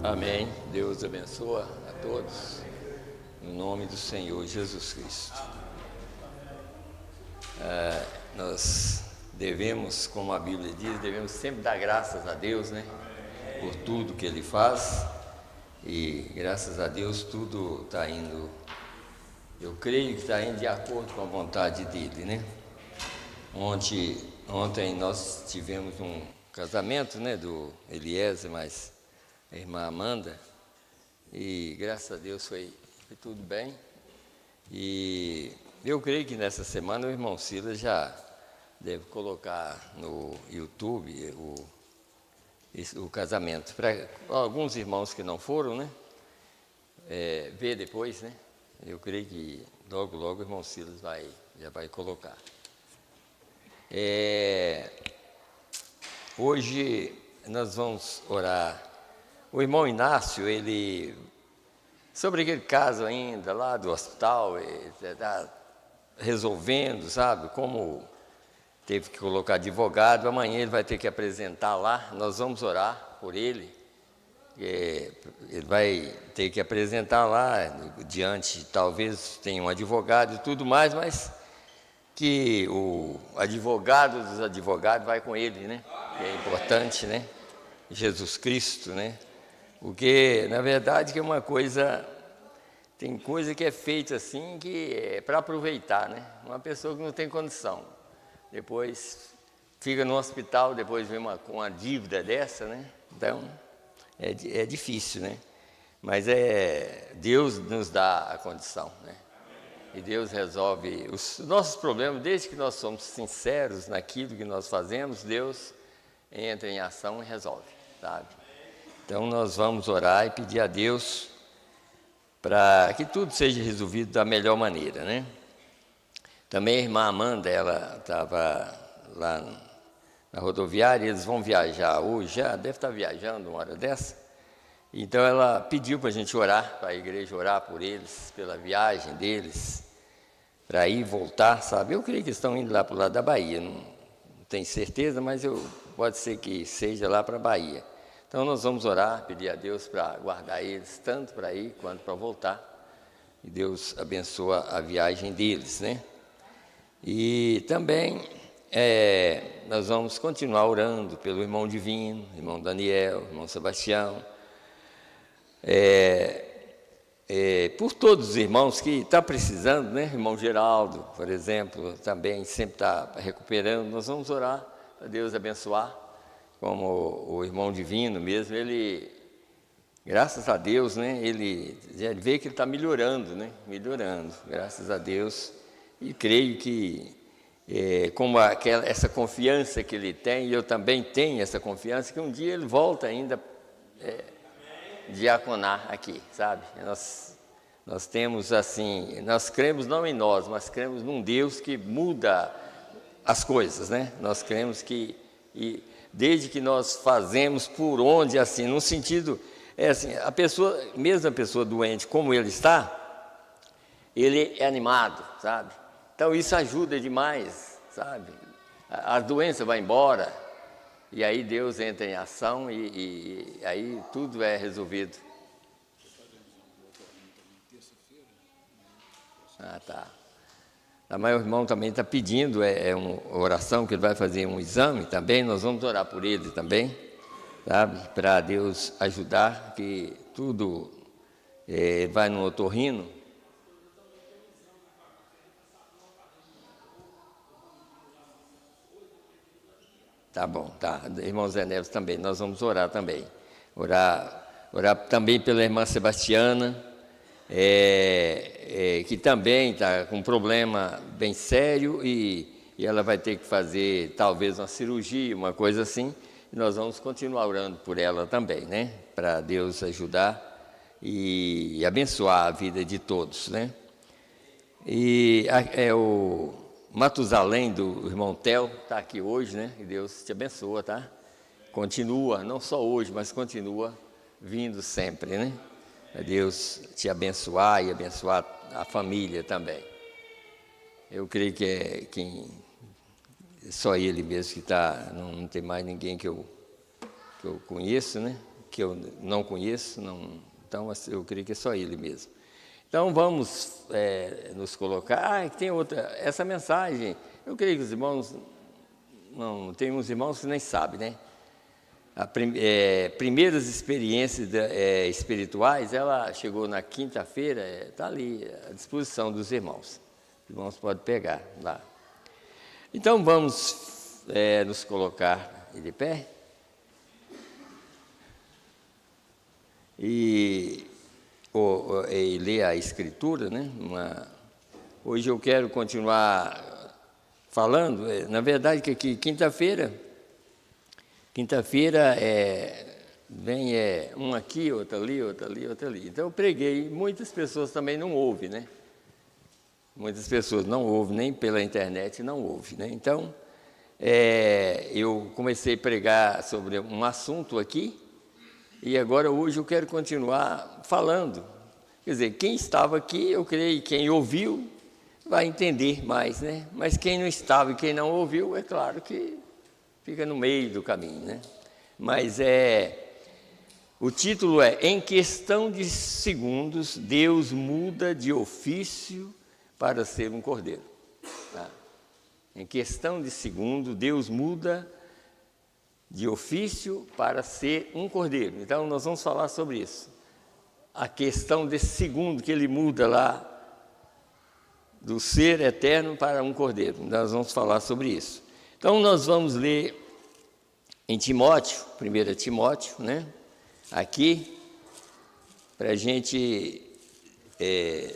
Amém. Deus abençoa a todos, em nome do Senhor Jesus Cristo. Nós devemos, como a Bíblia diz, devemos sempre dar graças a Deus, né? Por tudo que Ele faz, e graças a Deus tudo está indo, eu creio que está indo de acordo com a vontade dEle, né? Ontem nós tivemos um casamento, né, do Eliezer, mas a irmã Amanda, e graças a Deus foi tudo bem. E eu creio que nessa semana o irmão Silas já deve colocar no YouTube o casamento, para alguns irmãos que não foram, né, ver depois, né. Eu creio que logo o irmão Silas já vai colocar. Hoje nós vamos orar. O irmão Inácio, ele, sobre aquele caso ainda lá do hospital, ele está resolvendo, sabe, como teve que colocar advogado. Amanhã ele vai ter que apresentar lá, nós vamos orar por ele. Ele vai ter que apresentar lá, diante, talvez tenha um advogado e tudo mais, mas que o advogado dos advogados vai com ele, né? Que é importante, né? Jesus Cristo, né? Porque, na verdade, que é uma coisa, tem coisa que é feita assim, que é para aproveitar, né? Uma pessoa que não tem condição, depois fica no hospital, depois vem com uma dívida dessa, né? Então, é difícil, né? Mas Deus nos dá a condição, né? E Deus resolve os nossos problemas, desde que nós somos sinceros naquilo que nós fazemos, Deus entra em ação e resolve, sabe? Então nós vamos orar e pedir a Deus para que tudo seja resolvido da melhor maneira, né? Também a irmã Amanda, ela estava lá na rodoviária, eles vão viajar hoje, já deve estar viajando uma hora dessa. Então ela pediu para a gente orar, para a igreja orar por eles, pela viagem deles, para ir e voltar, sabe? Eu creio que estão indo lá para o lado da Bahia, não tenho certeza, mas pode ser que seja lá para a Bahia. Então nós vamos orar, pedir a Deus para guardar eles, tanto para ir quanto para voltar. E Deus abençoa a viagem deles, né? E também nós vamos continuar orando pelo irmão Divino, irmão Daniel, irmão Sebastião, por todos os irmãos que estão precisando, né? Irmão Geraldo, por exemplo, também sempre está recuperando. Nós vamos orar para Deus abençoar, como o irmão Divino mesmo, ele, graças a Deus, né? Ele já vê que ele está melhorando, né? Melhorando, graças a Deus. E creio que, como essa confiança que ele tem, e eu também tenho essa confiança, que um dia ele volta ainda diaconar aqui, sabe? Nós temos assim, nós cremos não em nós, mas cremos num Deus que muda as coisas, né? Nós cremos que, desde que nós fazemos por onde, assim, no sentido, assim, mesmo a pessoa doente, como ele está, ele é animado, sabe? Então isso ajuda demais, sabe? A doença vai embora, e aí Deus entra em ação e aí tudo é resolvido. Ah, tá. Mas o irmão também está pedindo, uma oração que ele vai fazer um exame também, nós vamos orar por ele também, sabe? Para Deus ajudar, que tudo vai no otorrino. Tá bom, tá. Irmão Zé Neves também, nós vamos orar também. Orar também pela irmã Sebastiana, que também está com um problema bem sério e ela vai ter que fazer talvez uma cirurgia, uma coisa assim, e nós vamos continuar orando por ela também, né? Para Deus ajudar e abençoar a vida de todos, né? E o Matusalém, do irmão Tel, está aqui hoje, né? E Deus te abençoa, tá? Continua, não só hoje, mas continua vindo sempre, né? Deus te abençoar e abençoar a família também. Eu creio que só ele mesmo que está, não tem mais ninguém que eu conheço, né? que eu não conheço, então eu creio que é só ele mesmo. Então vamos nos colocar. Tem outra, essa mensagem, eu creio que os irmãos, não, tem uns irmãos que nem sabem, né? Primeiras experiências espirituais, ela chegou na quinta-feira, está ali à disposição dos irmãos. Os irmãos podem pegar lá. Então vamos nos colocar de pé e ler a Escritura, né? Hoje eu quero continuar falando, na verdade que aqui quinta-feira vem um aqui, outro ali, outro ali, outro ali. Então eu preguei, muitas pessoas também não ouvem, né? Muitas pessoas não ouvem, nem pela internet não ouvem, né? Então, eu comecei a pregar sobre um assunto aqui, e agora hoje eu quero continuar falando. Quer dizer, quem estava aqui, eu creio, quem ouviu, vai entender mais, né? Mas quem não estava e quem não ouviu, é claro que fica no meio do caminho, né? Mas o título é Em Questão de Segundos, Deus muda de ofício para ser um cordeiro. Tá? Em questão de segundos, Deus muda de ofício para ser um cordeiro. Então, nós vamos falar sobre isso. A questão desse segundo que ele muda lá do ser eterno para um cordeiro. Nós vamos falar sobre isso. Então, nós vamos ler em Timóteo, 1 Timóteo, né? Aqui, para a gente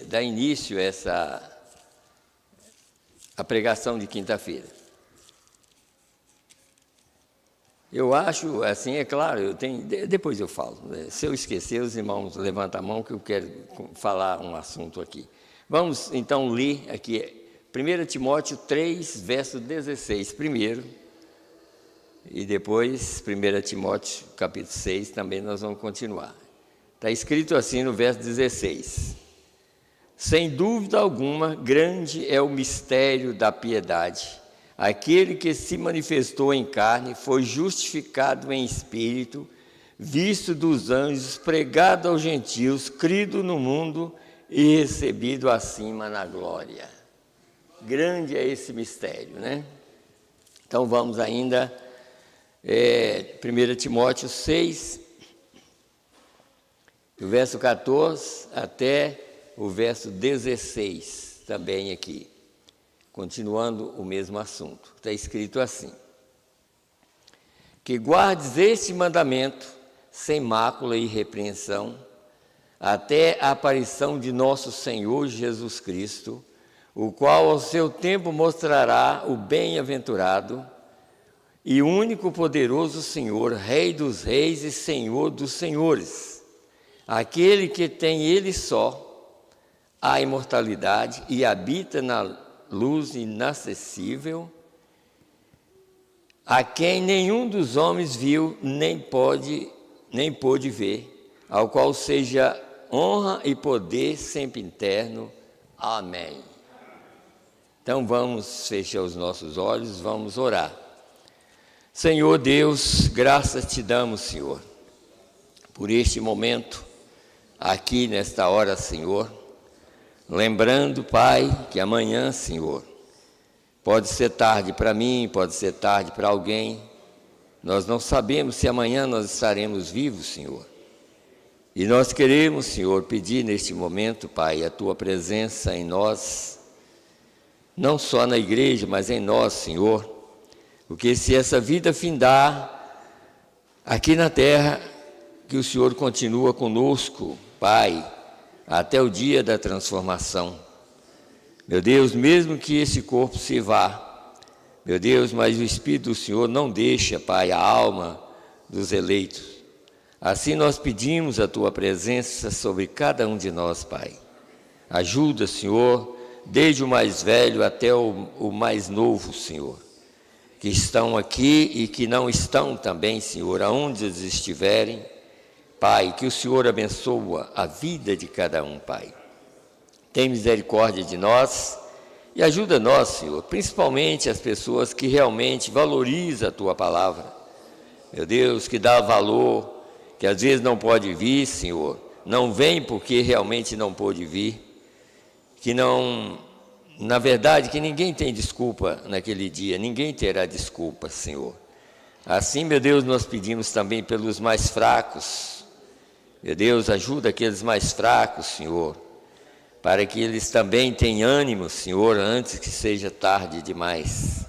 dar início a pregação de quinta-feira. Eu acho, assim, é claro, depois eu falo. Se eu esquecer, os irmãos levantam a mão que eu quero falar um assunto aqui. Vamos, então, ler aqui 1 Timóteo 3, verso 16 primeiro, e depois 1 Timóteo capítulo 6, também nós vamos continuar. Está escrito assim no verso 16. Sem dúvida alguma, grande é o mistério da piedade. Aquele que se manifestou em carne foi justificado em espírito, visto dos anjos, pregado aos gentios, crido no mundo e recebido acima na glória. Grande é esse mistério, né? Então vamos ainda, 1 Timóteo 6, do verso 14 até o verso 16, também aqui, continuando o mesmo assunto. Está escrito assim: que guardes este mandamento sem mácula e repreensão, até a aparição de nosso Senhor Jesus Cristo, o qual ao seu tempo mostrará o bem-aventurado e único poderoso Senhor, Rei dos reis e Senhor dos senhores, aquele que tem Ele só a imortalidade e habita na luz inacessível, a quem nenhum dos homens viu, nem pôde ver, ao qual seja honra e poder sempre eterno. Amém. Então vamos fechar os nossos olhos, vamos orar. Senhor Deus, graças te damos, Senhor, por este momento, aqui nesta hora, Senhor, lembrando, Pai, que amanhã, Senhor, pode ser tarde para mim, pode ser tarde para alguém, nós não sabemos se amanhã nós estaremos vivos, Senhor. E nós queremos, Senhor, pedir neste momento, Pai, a Tua presença em nós, não só na igreja, mas em nós, Senhor, porque se essa vida findar aqui na terra, que o Senhor continua conosco, Pai, até o dia da transformação. Meu Deus, mesmo que esse corpo se vá, meu Deus, mas o Espírito do Senhor não deixa, Pai, a alma dos eleitos. Assim nós pedimos a Tua presença sobre cada um de nós, Pai. Ajuda, Senhor, desde o mais velho até o mais novo, Senhor, que estão aqui e que não estão também, Senhor, aonde eles estiverem. Pai, que o Senhor abençoa a vida de cada um, Pai. Tem misericórdia de nós e ajuda nós, Senhor, principalmente as pessoas que realmente valorizam a Tua palavra. Meu Deus, que dá valor, que às vezes não pode vir, Senhor, não vem porque realmente não pôde vir, que não, na verdade, que ninguém tem desculpa naquele dia, ninguém terá desculpa, Senhor. Assim, meu Deus, nós pedimos também pelos mais fracos. Meu Deus, ajuda aqueles mais fracos, Senhor, para que eles também tenham ânimo, Senhor, antes que seja tarde demais.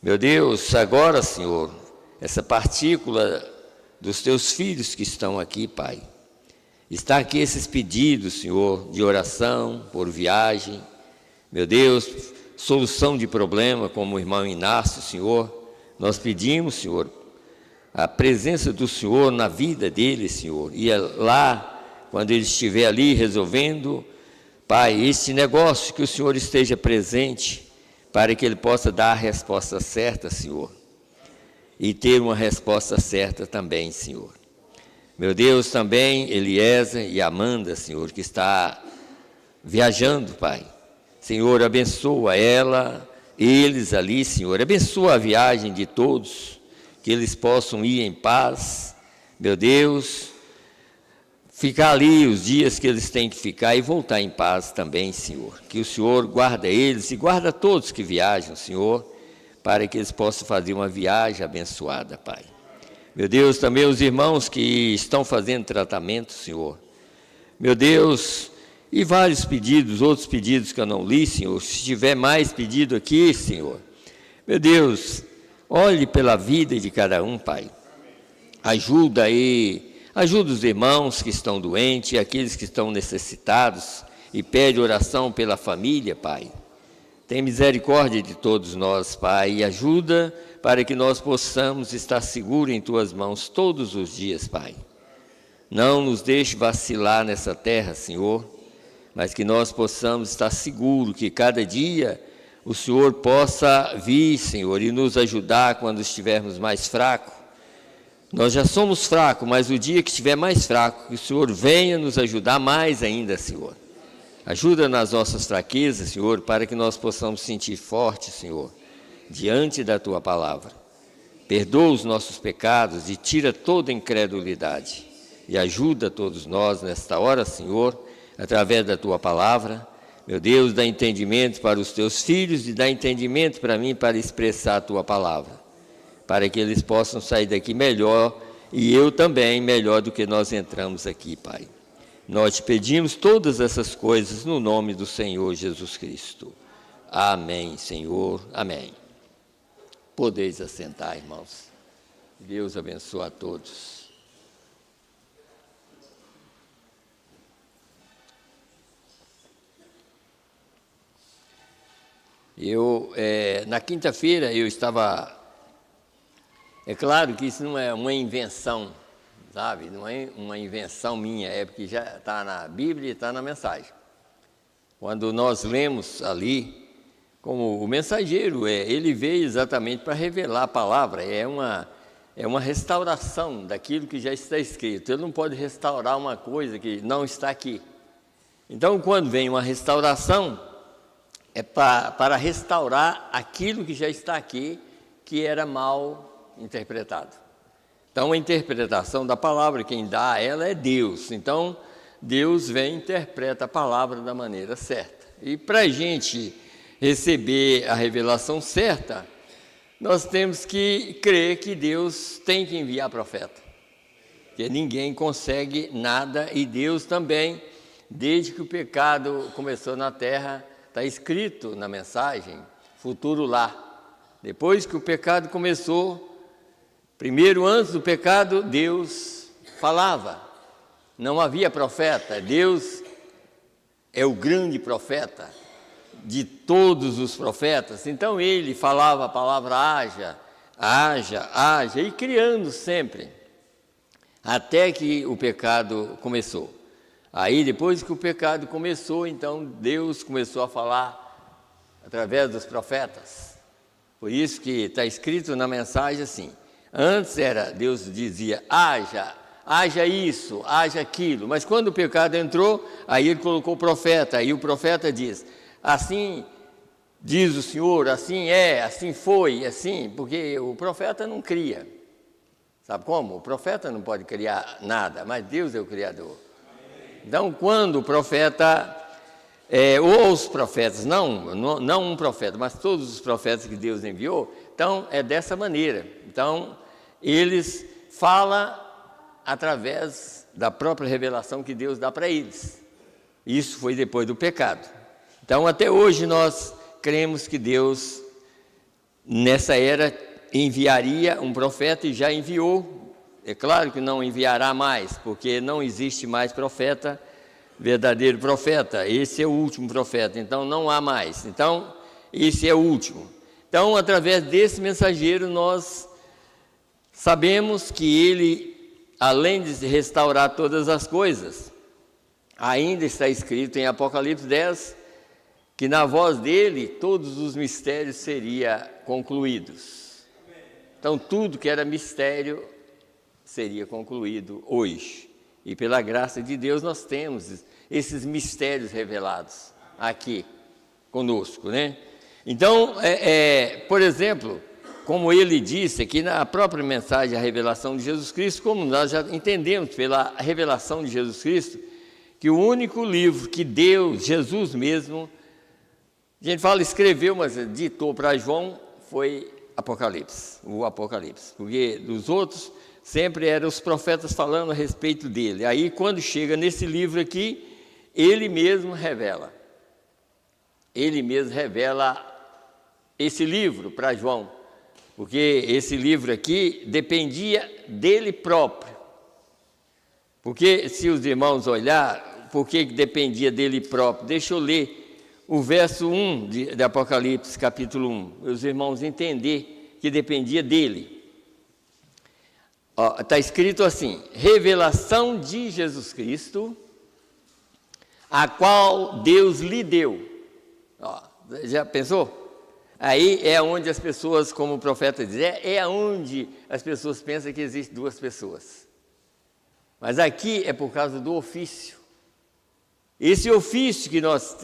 Meu Deus, agora, Senhor, essa partícula dos teus filhos que estão aqui, Pai, está aqui esses pedidos, Senhor, de oração, por viagem, meu Deus, solução de problema, como o irmão Inácio, Senhor, nós pedimos, Senhor, a presença do Senhor na vida dele, Senhor, e lá, quando ele estiver ali resolvendo, Pai, este negócio, que o Senhor esteja presente, para que ele possa dar a resposta certa, Senhor, e ter uma resposta certa também, Senhor. Meu Deus, também Eliezer e Amanda, Senhor, que está viajando, Pai. Senhor, abençoa ela, eles ali, Senhor. Abençoa a viagem de todos, que eles possam ir em paz. Meu Deus, ficar ali os dias que eles têm que ficar e voltar em paz também, Senhor. Que o Senhor guarda eles e guarda todos que viajam, Senhor, para que eles possam fazer uma viagem abençoada, Pai. Meu Deus, também os irmãos que estão fazendo tratamento, Senhor. Meu Deus, e vários pedidos, outros pedidos que eu não li, Senhor. Se tiver mais pedido aqui, Senhor. Meu Deus, olhe pela vida de cada um, Pai. Ajuda aí, ajuda os irmãos que estão doentes, aqueles que estão necessitados, e pede oração pela família, Pai. Tem misericórdia de todos nós, Pai, e ajuda para que nós possamos estar seguros em Tuas mãos todos os dias, Pai. Não nos deixe vacilar nessa terra, Senhor, mas que nós possamos estar seguros que cada dia o Senhor possa vir, Senhor, e nos ajudar quando estivermos mais fracos. Nós já somos fracos, mas o dia que estiver mais fraco, que o Senhor venha nos ajudar mais ainda, Senhor. Ajuda nas nossas fraquezas, Senhor, para que nós possamos sentir forte, Senhor, diante da Tua palavra. Perdoa os nossos pecados e tira toda incredulidade. E ajuda todos nós nesta hora, Senhor, através da Tua palavra. Meu Deus, dá entendimento para os Teus filhos e dá entendimento para mim para expressar a Tua palavra, para que eles possam sair daqui melhor e eu também melhor do que nós entramos aqui, Pai. Nós te pedimos todas essas coisas no nome do Senhor Jesus Cristo. Amém, Senhor. Amém. Podeis assentar, irmãos. Deus abençoe a todos. Na quinta-feira eu estava... É claro que isso não é uma invenção, sabe? Não é uma invenção minha, é porque já está na Bíblia e está na mensagem. Quando nós lemos ali, como o mensageiro, ele veio exatamente para revelar a palavra, é uma restauração daquilo que já está escrito. Ele não pode restaurar uma coisa que não está aqui. Então, quando vem uma restauração, é para restaurar aquilo que já está aqui, que era mal interpretado. Então, a interpretação da palavra, quem dá ela é Deus. Então, Deus vem e interpreta a palavra da maneira certa. E para a gente receber a revelação certa, nós temos que crer que Deus tem que enviar profeta. Porque ninguém consegue nada e Deus também, desde que o pecado começou na terra, está escrito na mensagem, futuro lá. Depois que o pecado começou, primeiro, antes do pecado, Deus falava. Não havia profeta. Deus é o grande profeta de todos os profetas. Então, ele falava a palavra haja, haja, haja, e criando sempre, até que o pecado começou. Aí, depois que o pecado começou, então, Deus começou a falar através dos profetas. Por isso que está escrito na mensagem assim. Antes Deus dizia, haja isso, haja aquilo. Mas quando o pecado entrou, aí ele colocou o profeta. Aí o profeta diz, assim diz o Senhor, assim é, assim foi, assim. Porque o profeta não cria, Sabe como? O profeta não pode criar nada, mas Deus é o Criador. Então, quando o profeta, ou os profetas, não um profeta, mas todos os profetas que Deus enviou, então é dessa maneira. Então, eles falam através da própria revelação que Deus dá para eles. Isso foi depois do pecado. Então, até hoje nós cremos que Deus, nessa era, enviaria um profeta e já enviou. É claro que não enviará mais, porque não existe mais profeta, verdadeiro profeta. Esse é o último profeta, então não há mais. Então, esse é o último. Então, através desse mensageiro, nós sabemos que ele, além de restaurar todas as coisas, ainda está escrito em Apocalipse 10, que na voz dele todos os mistérios seriam concluídos. Então, tudo que era mistério seria concluído hoje. E pela graça de Deus nós temos esses mistérios revelados aqui conosco, né? Então, por exemplo, como ele disse aqui na própria mensagem, a revelação de Jesus Cristo, como nós já entendemos pela revelação de Jesus Cristo, que o único livro que Deus, Jesus mesmo, a gente fala escreveu, mas ditou para João, foi Apocalipse, o Apocalipse, porque dos outros sempre eram os profetas falando a respeito dele. Aí, quando chega nesse livro aqui, ele mesmo revela esse livro para João, porque esse livro aqui dependia dele próprio. Porque se os irmãos olhar, por que dependia dele próprio? Deixa eu ler o verso 1 de Apocalipse, capítulo 1, os irmãos entender que dependia dele. Está escrito assim: revelação de Jesus Cristo, a qual Deus lhe deu. Já pensou? Aí é onde as pessoas, como o profeta diz, é onde as pessoas pensam que existem duas pessoas. Mas aqui é por causa do ofício. Esse ofício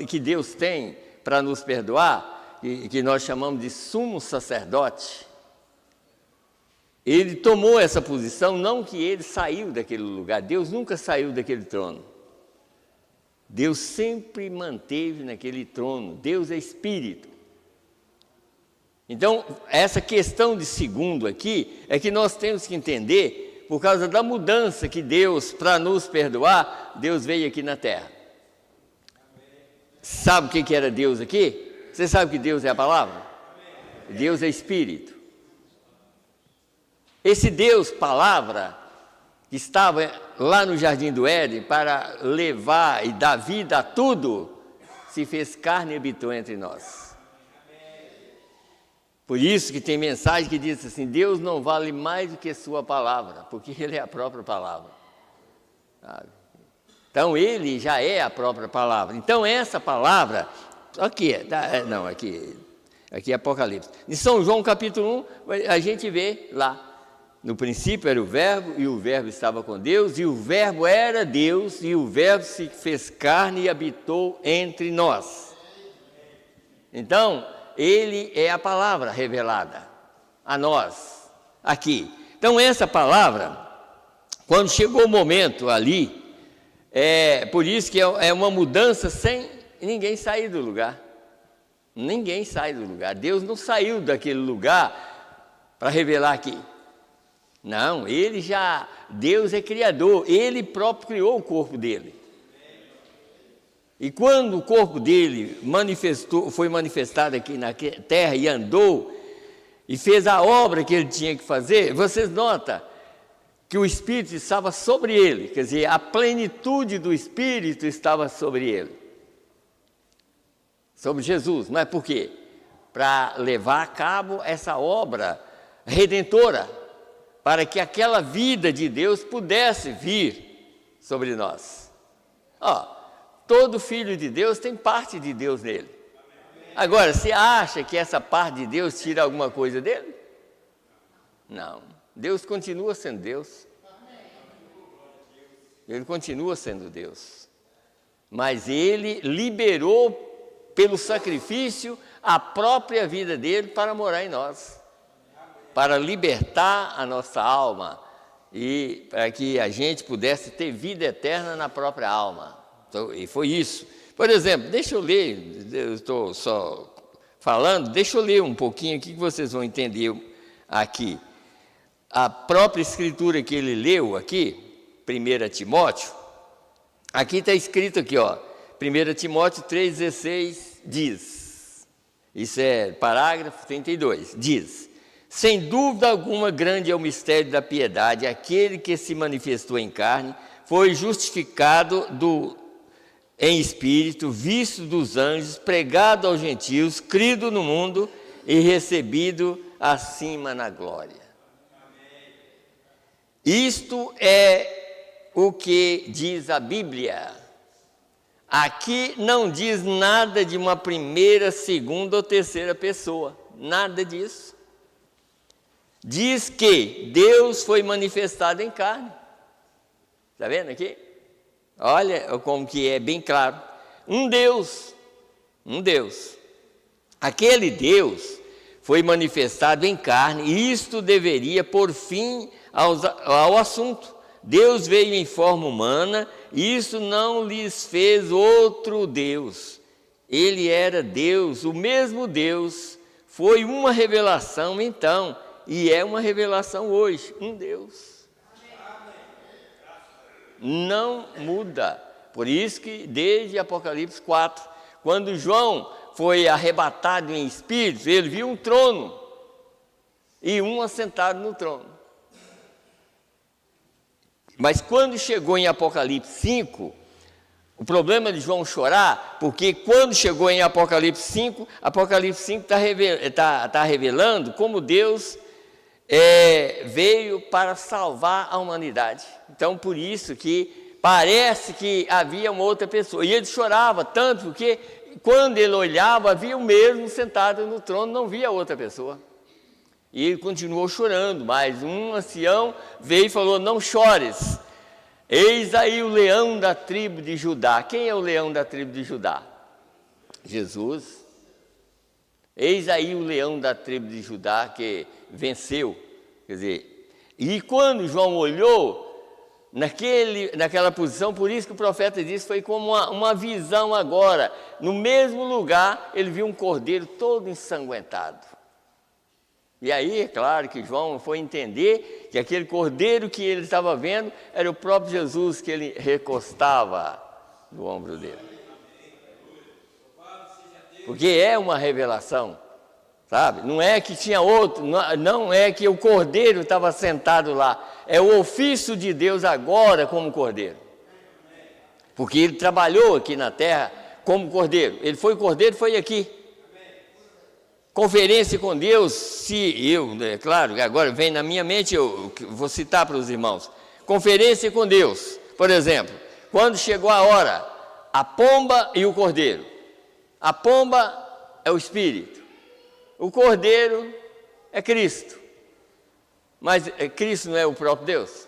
que Deus tem para nos perdoar, que nós chamamos de sumo sacerdote, ele tomou essa posição, não que ele saiu daquele lugar, Deus nunca saiu daquele trono. Deus sempre manteve naquele trono, Deus é Espírito. Então, essa questão de segundo aqui, é que nós temos que entender, por causa da mudança que Deus, para nos perdoar, Deus veio aqui na terra. Sabe o que era Deus aqui? Você sabe que Deus é a palavra? Deus é Espírito. Esse Deus, palavra, que estava lá no Jardim do Éden para levar e dar vida a tudo, se fez carne e habitou entre nós. Por isso que tem mensagem que diz assim: Deus não vale mais do que sua palavra, porque Ele é a própria palavra. Sabe? Então, Ele já é a própria palavra. Então, essa palavra, aqui é Apocalipse. Em São João capítulo 1, a gente vê lá, no princípio era o Verbo, e o Verbo estava com Deus, e o Verbo era Deus, e o Verbo se fez carne e habitou entre nós. Então, Ele é a palavra revelada a nós, aqui. Então, essa palavra, quando chegou o momento ali, por isso que é uma mudança sem ninguém sair do lugar. Ninguém sai do lugar. Deus não saiu daquele lugar para revelar aqui. Não, Deus é criador, Ele próprio criou o corpo dele. E quando o corpo dele foi manifestado aqui na terra e andou, e fez a obra que ele tinha que fazer, vocês notam que o Espírito estava sobre ele, quer dizer, a plenitude do Espírito estava sobre ele. Sobre Jesus, mas por quê? Para levar a cabo essa obra redentora, para que aquela vida de Deus pudesse vir sobre nós. Todo filho de Deus tem parte de Deus nele. Agora, você acha que essa parte de Deus tira alguma coisa dele? Não. Deus continua sendo Deus. Ele continua sendo Deus. Mas Ele liberou, pelo sacrifício, a própria vida dele para morar em nós. Para libertar a nossa alma e para que a gente pudesse ter vida eterna na própria alma. Então, e foi isso. Por exemplo, deixa eu ler, eu estou só falando, deixa eu ler um pouquinho aqui que vocês vão entender aqui. A própria escritura que ele leu aqui, 1 Timóteo, aqui está escrito aqui, ó, 1 Timóteo 3,16 diz, isso é parágrafo 32, diz: sem dúvida alguma, grande é o mistério da piedade. Aquele que se manifestou em carne foi justificado em espírito, visto dos anjos, pregado aos gentios, crido no mundo e recebido acima na glória. Isto é o que diz a Bíblia. Aqui não diz nada de uma primeira, segunda ou terceira pessoa, nada disso. Diz que Deus foi manifestado em carne. Está vendo aqui? Olha como que é bem claro. Um Deus. Aquele Deus foi manifestado em carne, e isto deveria pôr fim ao assunto. Deus veio em forma humana, e isso não lhes fez outro Deus. Ele era Deus, o mesmo Deus. Foi uma revelação então, e é uma revelação hoje, um Deus. Não muda. Por isso que desde Apocalipse 4, quando João foi arrebatado em espírito, ele viu um trono e um assentado no trono. Mas quando chegou em Apocalipse 5, o problema de João chorar, porque quando chegou em Apocalipse 5 está revelando como Deus veio para salvar a humanidade. Então, por isso que parece que havia uma outra pessoa. E ele chorava tanto, porque quando ele olhava, havia o mesmo sentado no trono, não via outra pessoa. E ele continuou chorando, mas um ancião veio e falou: não chores, eis aí o leão da tribo de Judá. Quem é o leão da tribo de Judá? Jesus. Eis aí o leão da tribo de Judá que venceu. Quer dizer, e quando João olhou naquela posição, por isso que o profeta disse, foi como uma visão agora. No mesmo lugar, ele viu um cordeiro todo ensanguentado. E aí, é claro que João foi entender que aquele cordeiro que ele estava vendo era o próprio Jesus, que ele recostava no ombro dele. Porque é uma revelação, sabe? Não é que tinha outro, não é que o cordeiro estava sentado lá. É o ofício de Deus agora como cordeiro. Porque ele trabalhou aqui na terra como cordeiro. Ele foi cordeiro, foi aqui. Conferência com Deus, é claro, agora vem na minha mente, eu vou citar para os irmãos. Conferência com Deus, por exemplo, quando chegou a hora, a pomba e o cordeiro. A pomba é o Espírito, o cordeiro é Cristo. Mas Cristo não é o próprio Deus?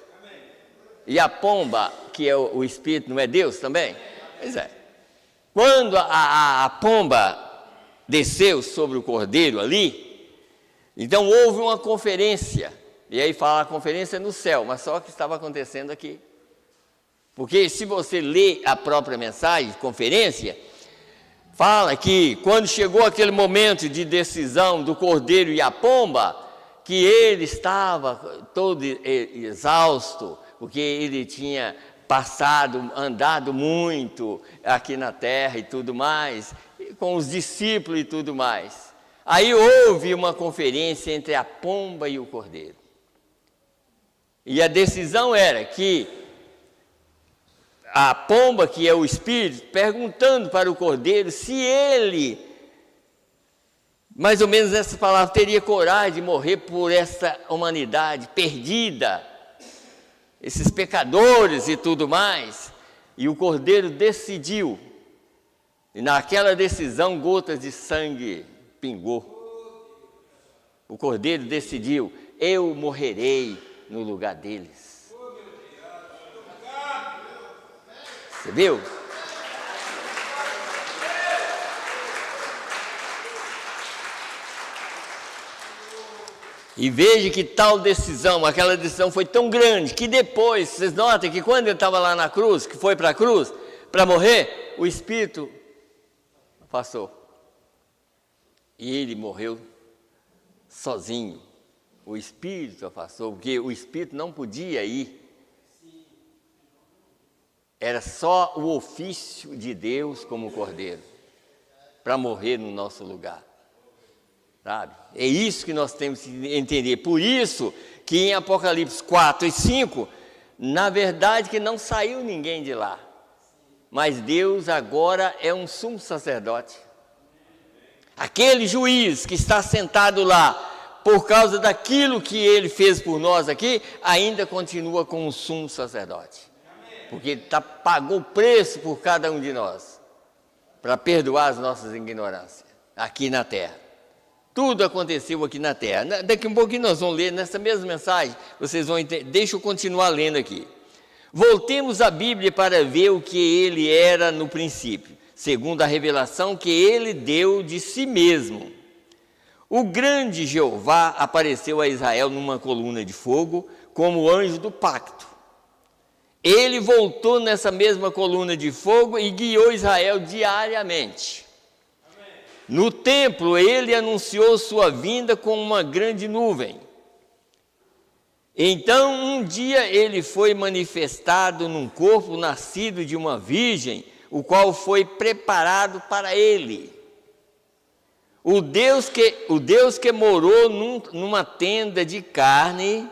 E a pomba, que é o Espírito, não é Deus também? Pois é. Quando a pomba desceu sobre o cordeiro ali, então houve uma conferência, e aí fala a conferência no céu, mas só que estava acontecendo aqui. Porque se você lê a própria mensagem, conferência, fala que quando chegou aquele momento de decisão do cordeiro e a pomba, que ele estava todo exausto, porque ele tinha andado muito aqui na terra e tudo mais, com os discípulos e tudo mais. Aí houve uma conferência entre a pomba e o cordeiro. E a decisão era que a pomba, que é o Espírito, perguntando para o cordeiro se ele, mais ou menos essa palavra, teria coragem de morrer por essa humanidade perdida, esses pecadores e tudo mais. E o cordeiro decidiu. E naquela decisão, gotas de sangue pingou. O cordeiro decidiu: eu morrerei no lugar deles. Você viu? E veja que tal decisão, aquela decisão foi tão grande, que depois, vocês notam que quando ele estava lá na cruz, que foi para a cruz, para morrer, o Espírito passou. E ele morreu sozinho. O Espírito afastou, porque o Espírito não podia ir. Era só o ofício de Deus como cordeiro, para morrer no nosso lugar. Sabe? É isso que nós temos que entender. Por isso que em Apocalipse 4 e 5, na verdade que não saiu ninguém de lá. Mas Deus agora é um sumo sacerdote. Aquele juiz que está sentado lá, por causa daquilo que ele fez por nós aqui, ainda continua como um sumo sacerdote. Porque ele pagou o preço por cada um de nós, para perdoar as nossas ignorâncias, aqui na terra. Tudo aconteceu aqui na terra. Daqui a um pouquinho nós vamos ler, nessa mesma mensagem, vocês vão entender. Deixa eu continuar lendo aqui. Voltemos à Bíblia para ver o que ele era no princípio, segundo a revelação que ele deu de si mesmo. O grande Jeová apareceu a Israel numa coluna de fogo, como anjo do pacto. Ele voltou nessa mesma coluna de fogo e guiou Israel diariamente. No templo, ele anunciou sua vinda com uma grande nuvem. Então, um dia ele foi manifestado num corpo nascido de uma virgem, o qual foi preparado para ele. O Deus que morou numa tenda de carne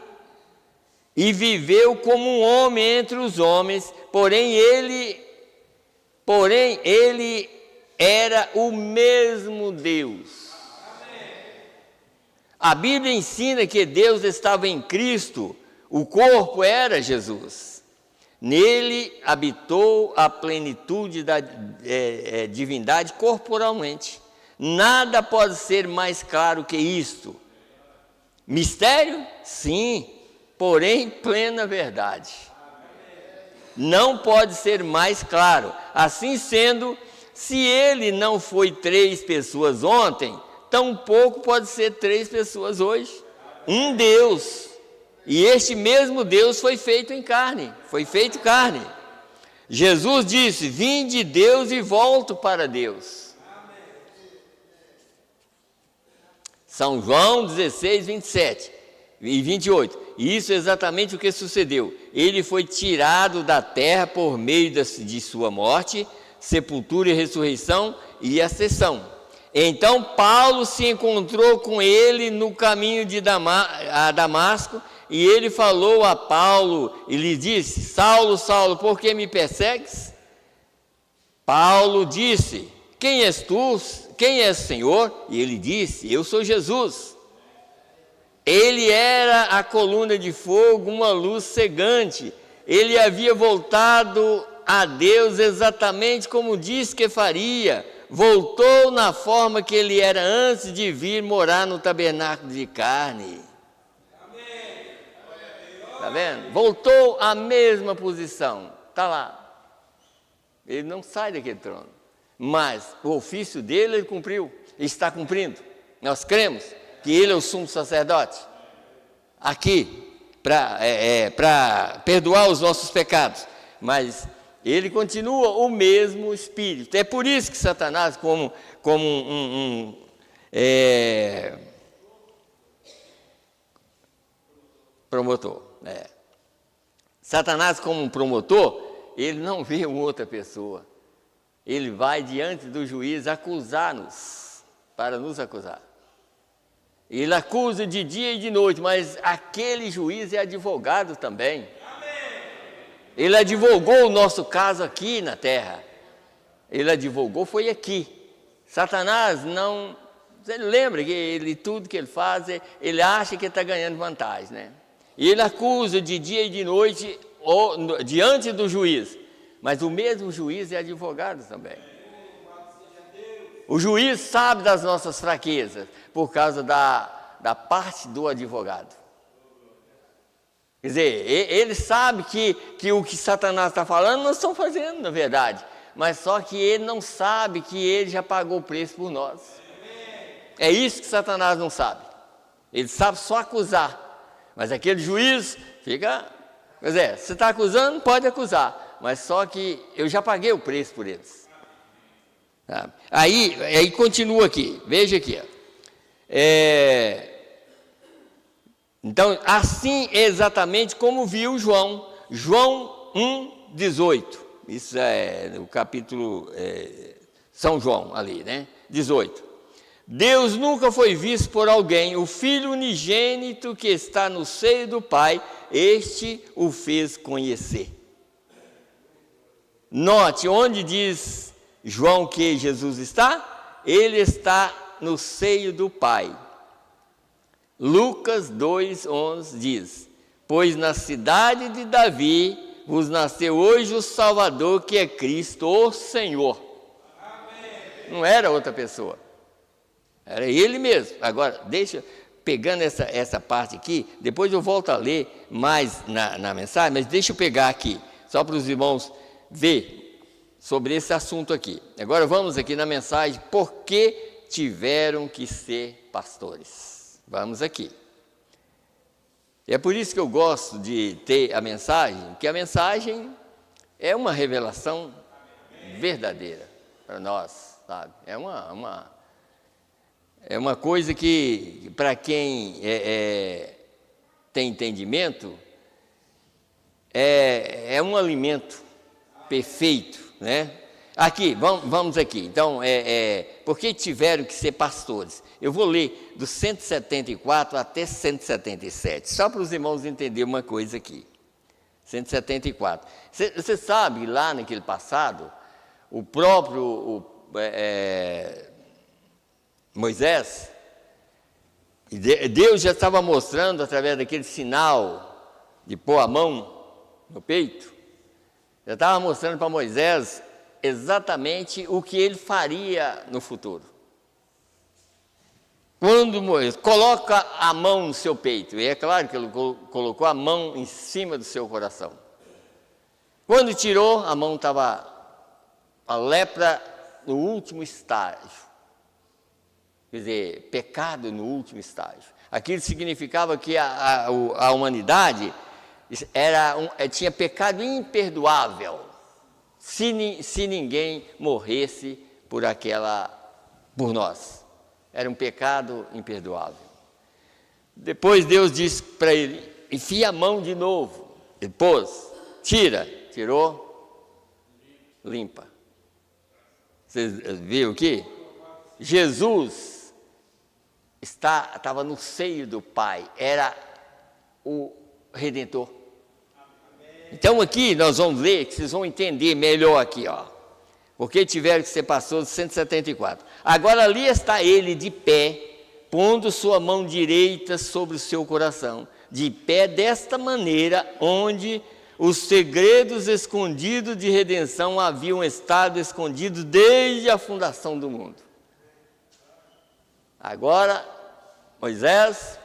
e viveu como um homem entre os homens, porém ele era o mesmo Deus. A Bíblia ensina que Deus estava em Cristo, o corpo era Jesus. Nele habitou a plenitude da divindade corporalmente. Nada pode ser mais claro que isto. Mistério? Sim, porém plena verdade. Não pode ser mais claro. Assim sendo, se ele não foi 3 pessoas ontem, tampouco pode ser 3 pessoas hoje. Um Deus. E este mesmo Deus foi feito em carne. Foi feito carne. Jesus disse: vim de Deus e volto para Deus. São João 16, 27 e 28. Isso é exatamente o que sucedeu. Ele foi tirado da terra por meio de sua morte, sepultura e ressurreição e ascensão. Então Paulo se encontrou com ele no caminho a Damasco, e ele falou a Paulo e lhe disse: Saulo, Saulo, por que me persegues? Paulo disse: quem és tu? Quem és, Senhor? E ele disse: eu sou Jesus. Ele era a coluna de fogo, uma luz cegante. Ele havia voltado a Deus exatamente como disse que faria. Voltou na forma que ele era antes de vir morar no tabernáculo de carne. Está vendo? Voltou à mesma posição. Está lá. Ele não sai daquele trono. Mas o ofício dele ele cumpriu. Está cumprindo. Nós cremos que ele é o sumo sacerdote. Aqui, para perdoar os nossos pecados. Mas ele continua o mesmo Espírito. É por isso que Satanás, como promotor, Satanás, como um promotor, ele não vê uma outra pessoa. Ele vai diante do juiz acusar-nos, para nos acusar. Ele acusa de dia e de noite, mas aquele juiz é advogado também. Ele advogou o nosso caso aqui na terra. Ele advogou, foi aqui. Satanás não... Você lembra que tudo que ele faz, ele acha que está ganhando vantagem, né? E ele acusa de dia e de noite diante do juiz. Mas o mesmo juiz é advogado também. O juiz sabe das nossas fraquezas por causa da parte do advogado. Quer dizer, ele sabe que o que Satanás está falando nós estamos fazendo, na verdade. Mas só que ele não sabe que ele já pagou o preço por nós. É isso que Satanás não sabe. Ele sabe só acusar, mas aquele juiz fica... Quer dizer, você está acusando, pode acusar, mas só que eu já paguei o preço por eles. Tá? Aí continua aqui, veja aqui. Então, assim exatamente como viu João 1,18. Isso é o capítulo São João ali, né? 18. Deus nunca foi visto por alguém, o Filho unigênito que está no seio do Pai, este o fez conhecer. Note, onde diz João que Jesus está? Ele está no seio do Pai. Lucas 2,11 diz: pois na cidade de Davi vos nasceu hoje o Salvador, que é Cristo, o Senhor. Amém. Não era outra pessoa, era ele mesmo. Agora, pegando essa parte aqui, depois eu volto a ler mais na mensagem, mas deixa eu pegar aqui, só para os irmãos ver sobre esse assunto aqui. Agora vamos aqui na mensagem, por que tiveram que ser pastores? Vamos aqui. É por isso que eu gosto de ter a mensagem, porque a mensagem é uma revelação verdadeira para nós, sabe? É uma coisa que, para quem tem entendimento, é um alimento perfeito, né? Aqui, vamos aqui. Então, por que tiveram que ser pastores? Eu vou ler do 174 até 177, só para os irmãos entenderem uma coisa aqui. 174. Você sabe, lá naquele passado, o próprio Moisés, Deus já estava mostrando através daquele sinal de pôr a mão no peito, já estava mostrando para Moisés exatamente o que ele faria no futuro. Quando Moisés coloca a mão no seu peito, e é claro que ele colocou a mão em cima do seu coração. Quando tirou, a mão estava a lepra no último estágio. Quer dizer, pecado no último estágio. Aquilo significava que a humanidade tinha pecado imperdoável, se ninguém morresse por nós. Era um pecado imperdoável. Depois Deus disse para ele: enfia a mão de novo. Ele pôs, tirou, limpa. Vocês viram aqui? Jesus estava no seio do Pai, era o Redentor. Então aqui nós vamos ler, que vocês vão entender melhor aqui, ó. Porque tiveram que ser pastores, 174. Agora ali está ele de pé, pondo sua mão direita sobre o seu coração, de pé desta maneira, onde os segredos escondidos de redenção haviam estado escondidos desde a fundação do mundo. Agora, Moisés,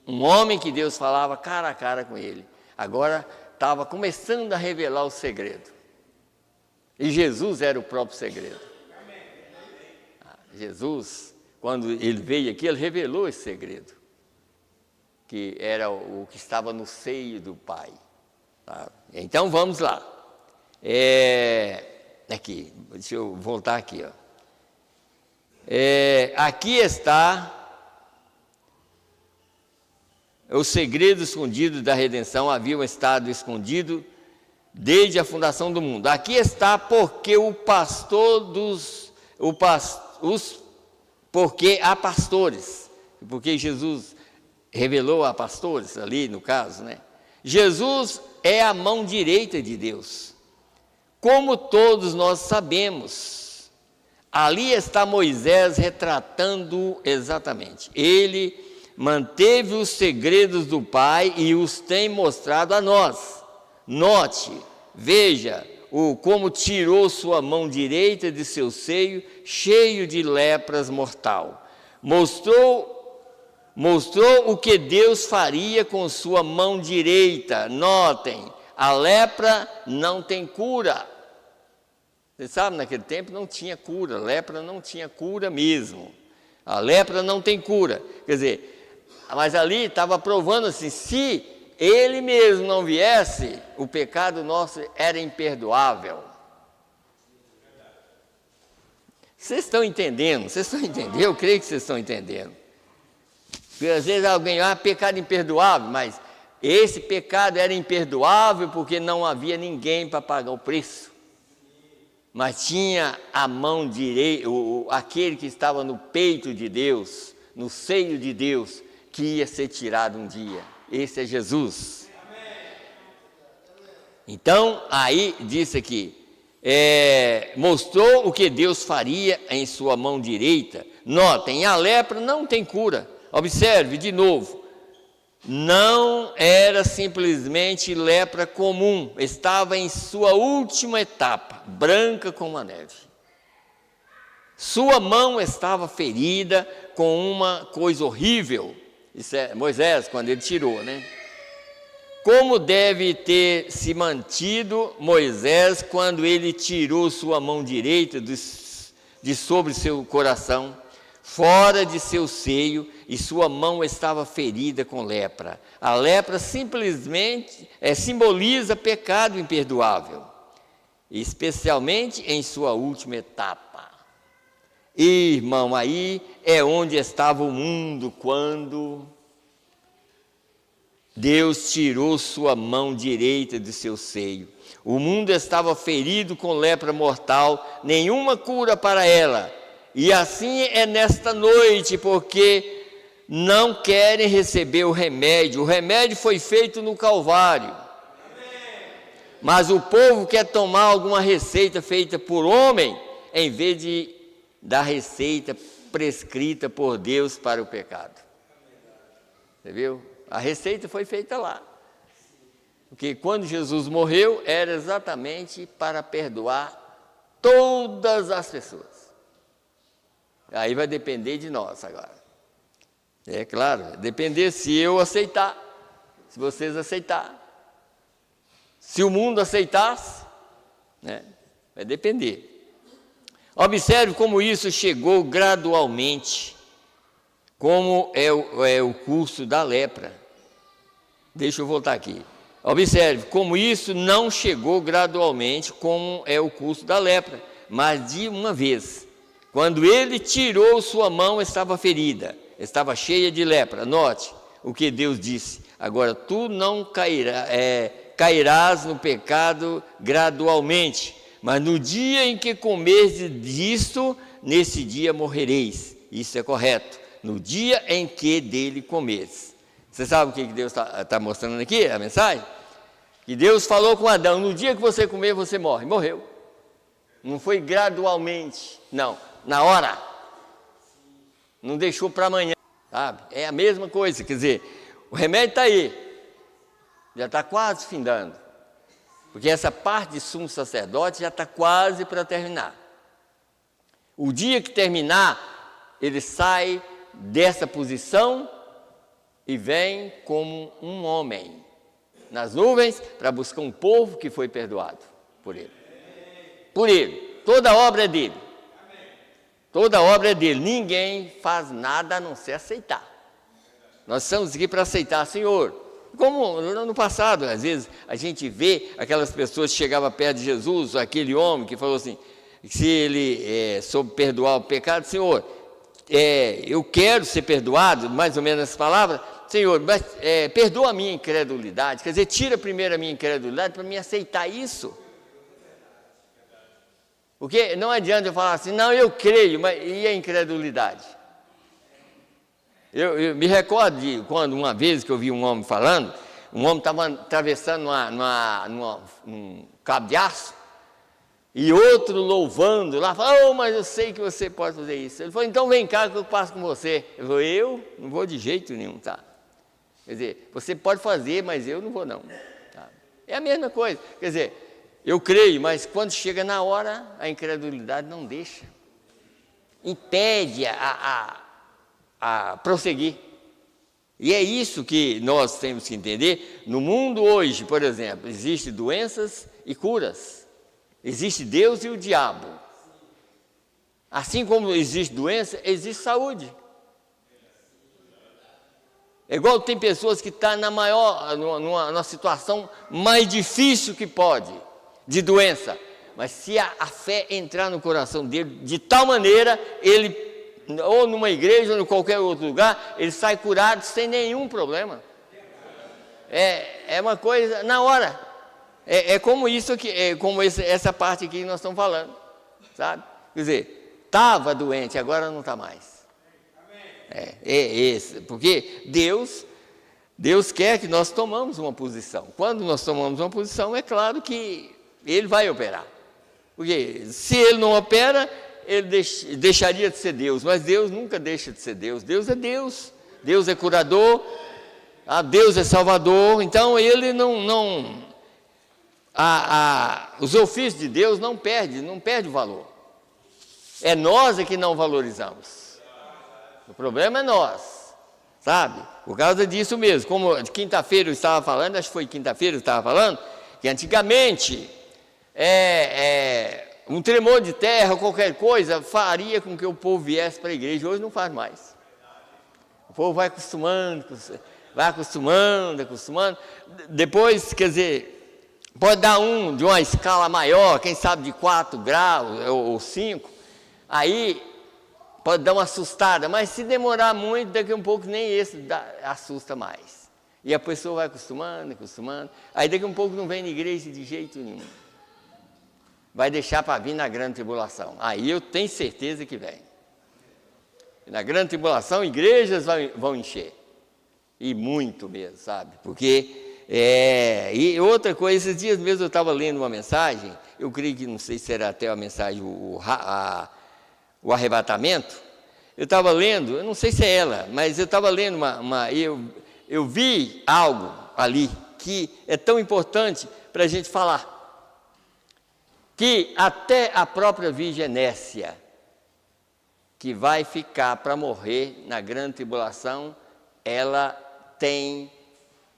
um homem que Deus falava cara a cara com ele, agora estava começando a revelar o segredo. E Jesus era o próprio segredo. Jesus, quando ele veio aqui, ele revelou esse segredo, que era o que estava no seio do Pai. Tá? Então vamos lá. Aqui, deixa eu voltar aqui. Ó. Aqui está o segredo escondido da redenção, haviam estado escondido desde a fundação do mundo. Aqui está porque porque há pastores, porque Jesus revelou a pastores ali no caso, né? Jesus é a mão direita de Deus, como todos nós sabemos. Ali está Moisés retratando exatamente. Ele manteve os segredos do Pai e os tem mostrado a nós. Note, veja como tirou sua mão direita de seu seio, cheio de lepras mortal. Mostrou o que Deus faria com sua mão direita. Notem, a lepra não tem cura. Você sabe, naquele tempo não tinha cura, lepra não tinha cura mesmo. A lepra não tem cura. Quer dizer, Mas ali estava provando assim, se ele mesmo não viesse, o pecado nosso era imperdoável. Vocês estão entendendo? Vocês estão entendendo? Eu creio que vocês estão entendendo. Porque às vezes alguém, pecado imperdoável, mas esse pecado era imperdoável porque não havia ninguém para pagar o preço. Mas tinha a mão direita, aquele que estava no peito de Deus, no seio de Deus, que ia ser tirado um dia. Esse é Jesus. Então, aí disse aqui, mostrou o que Deus faria em sua mão direita. Notem, a lepra não tem cura. Observe de novo, não era simplesmente lepra comum, estava em sua última etapa, branca como a neve. Sua mão estava ferida com uma coisa horrível. Isso é Moisés, quando ele tirou, né? Como deve ter se mantido Moisés quando ele tirou sua mão direita de sobre seu coração, fora de seu seio, e sua mão estava ferida com lepra. A lepra simplesmente simboliza pecado imperdoável, especialmente em sua última etapa. Irmão, aí é onde estava o mundo quando Deus tirou sua mão direita de seu seio. O mundo estava ferido com lepra mortal, nenhuma cura para ela. E assim é nesta noite, porque não querem receber o remédio. O remédio foi feito no Calvário. Mas o povo quer tomar alguma receita feita por homem, em vez da receita prescrita por Deus para o pecado. Você viu? A receita foi feita lá. Porque quando Jesus morreu, era exatamente para perdoar todas as pessoas. Aí vai depender de nós agora. É claro, vai depender se eu aceitar, se vocês aceitarem. Se o mundo aceitasse, né, vai depender. Observe como isso chegou gradualmente, como é o curso da lepra. Deixa eu voltar aqui. Observe como isso não chegou gradualmente, como é o curso da lepra, mas de uma vez. Quando ele tirou sua mão, estava ferida, estava cheia de lepra. Note o que Deus disse. Agora, tu não cairás no pecado gradualmente, mas no dia em que comerdes disto, nesse dia morrereis. Isso é correto. No dia em que dele comeres. Você sabe o que Deus está mostrando aqui, a mensagem? Que Deus falou com Adão, no dia que você comer, você morre. Morreu. Não foi gradualmente, não, na hora. Não deixou para amanhã, sabe? É a mesma coisa, quer dizer, o remédio está aí, já está quase findando. Porque essa parte de sumo sacerdote já está quase para terminar. O dia que terminar, ele sai dessa posição e vem como um homem nas nuvens para buscar um povo que foi perdoado por ele. Por ele. Toda a obra é dele. Toda a obra é dele. Ninguém faz nada a não ser aceitar. Nós estamos aqui para aceitar, Senhor. Como no passado, às vezes, a gente vê aquelas pessoas que chegavam perto de Jesus, aquele homem que falou assim, se ele soube perdoar o pecado, Senhor, eu quero ser perdoado, mais ou menos essa palavra, Senhor, mas perdoa a minha incredulidade, quer dizer, tira primeiro a minha incredulidade para me aceitar isso. Porque não adianta eu falar assim, não, eu creio, mas e a incredulidade? Eu me recordo de quando uma vez que eu vi um homem falando, um homem estava atravessando um cabo de aço, e outro louvando lá, falou, mas eu sei que você pode fazer isso. Ele falou, então vem cá que eu passo com você. Ele falou, eu não vou de jeito nenhum, tá? Quer dizer, você pode fazer, mas eu não vou não. Tá? É a mesma coisa, quer dizer, eu creio, mas quando chega na hora, a incredulidade não deixa. Impede a prosseguir. E é isso que nós temos que entender. No mundo hoje, por exemplo, existem doenças e curas. Existe Deus e o diabo. Assim como existe doença, existe saúde. É igual tem pessoas que estão numa situação mais difícil que pode, de doença. Mas se a fé entrar no coração dele, de tal maneira, ele, ou numa igreja, ou em qualquer outro lugar, ele sai curado sem nenhum problema. É uma coisa, na hora. É como isso aqui, essa parte aqui que nós estamos falando, sabe? Quer dizer, estava doente, agora não está mais. Porque Deus quer que nós tomamos uma posição. Quando nós tomamos uma posição, é claro que Ele vai operar. Porque se Ele não opera, Ele deixaria de ser Deus. Mas Deus nunca deixa de ser Deus. Deus é Deus. Deus é curador. Deus é Salvador. Então Ele os ofícios de Deus não perde o valor. É nós que não valorizamos. O problema é nós, sabe? Por causa disso mesmo, como quinta-feira eu estava falando, acho que foi quinta-feira eu estava falando, que antigamente um tremor de terra, qualquer coisa, faria com que o povo viesse para a igreja. Hoje não faz mais. O povo vai acostumando. Depois, quer dizer, pode dar de uma escala maior, quem sabe de 4 graus ou 5, aí pode dar uma assustada, mas se demorar muito, daqui a um pouco nem esse assusta mais. E a pessoa vai acostumando, aí daqui a um pouco não vem na igreja de jeito nenhum. Vai deixar para vir na grande tribulação. Aí eu tenho certeza que vem. Na grande tribulação, igrejas vão encher. E muito mesmo, sabe? Porque, e outra coisa, esses dias mesmo eu estava lendo uma mensagem, eu creio que, não sei se era até a mensagem, o arrebatamento. Eu estava lendo, eu não sei se é ela, mas eu estava lendo eu vi algo ali que é tão importante para a gente falar, que até a própria Virgem Nécia, que vai ficar para morrer na grande tribulação, ela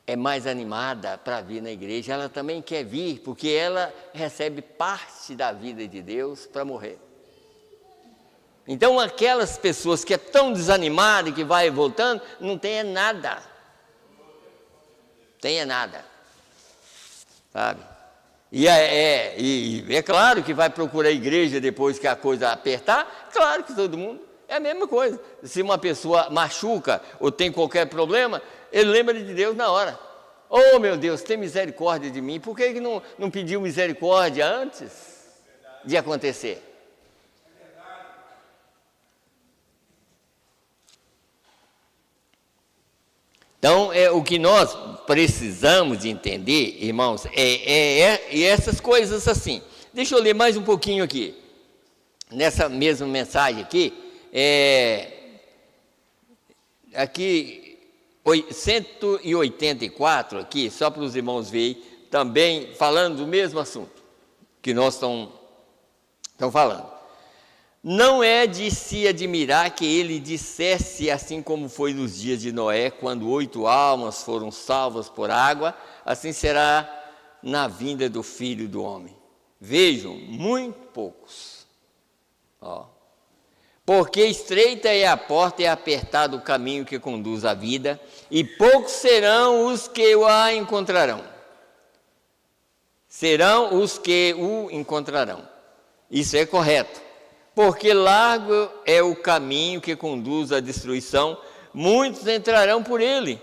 é mais animada para vir na igreja, ela também quer vir, porque ela recebe parte da vida de Deus para morrer. Então, aquelas pessoas que é tão desanimada e que vai voltando, não tem nada. Sabe? E é claro que vai procurar a igreja depois que a coisa apertar, claro que todo mundo, é a mesma coisa. Se uma pessoa machuca ou tem qualquer problema, ele lembra de Deus na hora. Oh, meu Deus, tem misericórdia de mim. Por que não pediu misericórdia antes de acontecer? Então, o que nós precisamos de entender, irmãos, é essas coisas assim. Deixa eu ler mais um pouquinho aqui. Nessa mesma mensagem aqui, aqui 184, aqui, só para os irmãos verem, também falando do mesmo assunto que nós estamos falando. Não é de se admirar que ele dissesse, assim como foi nos dias de Noé, quando 8 almas foram salvas por água, assim será na vinda do Filho do Homem. Vejam, muito poucos. Porque estreita é a porta e apertado o caminho que conduz à vida, e poucos serão os que a encontrarão. Serão os que o encontrarão. Isso é correto. Porque largo é o caminho que conduz à destruição, muitos entrarão por ele.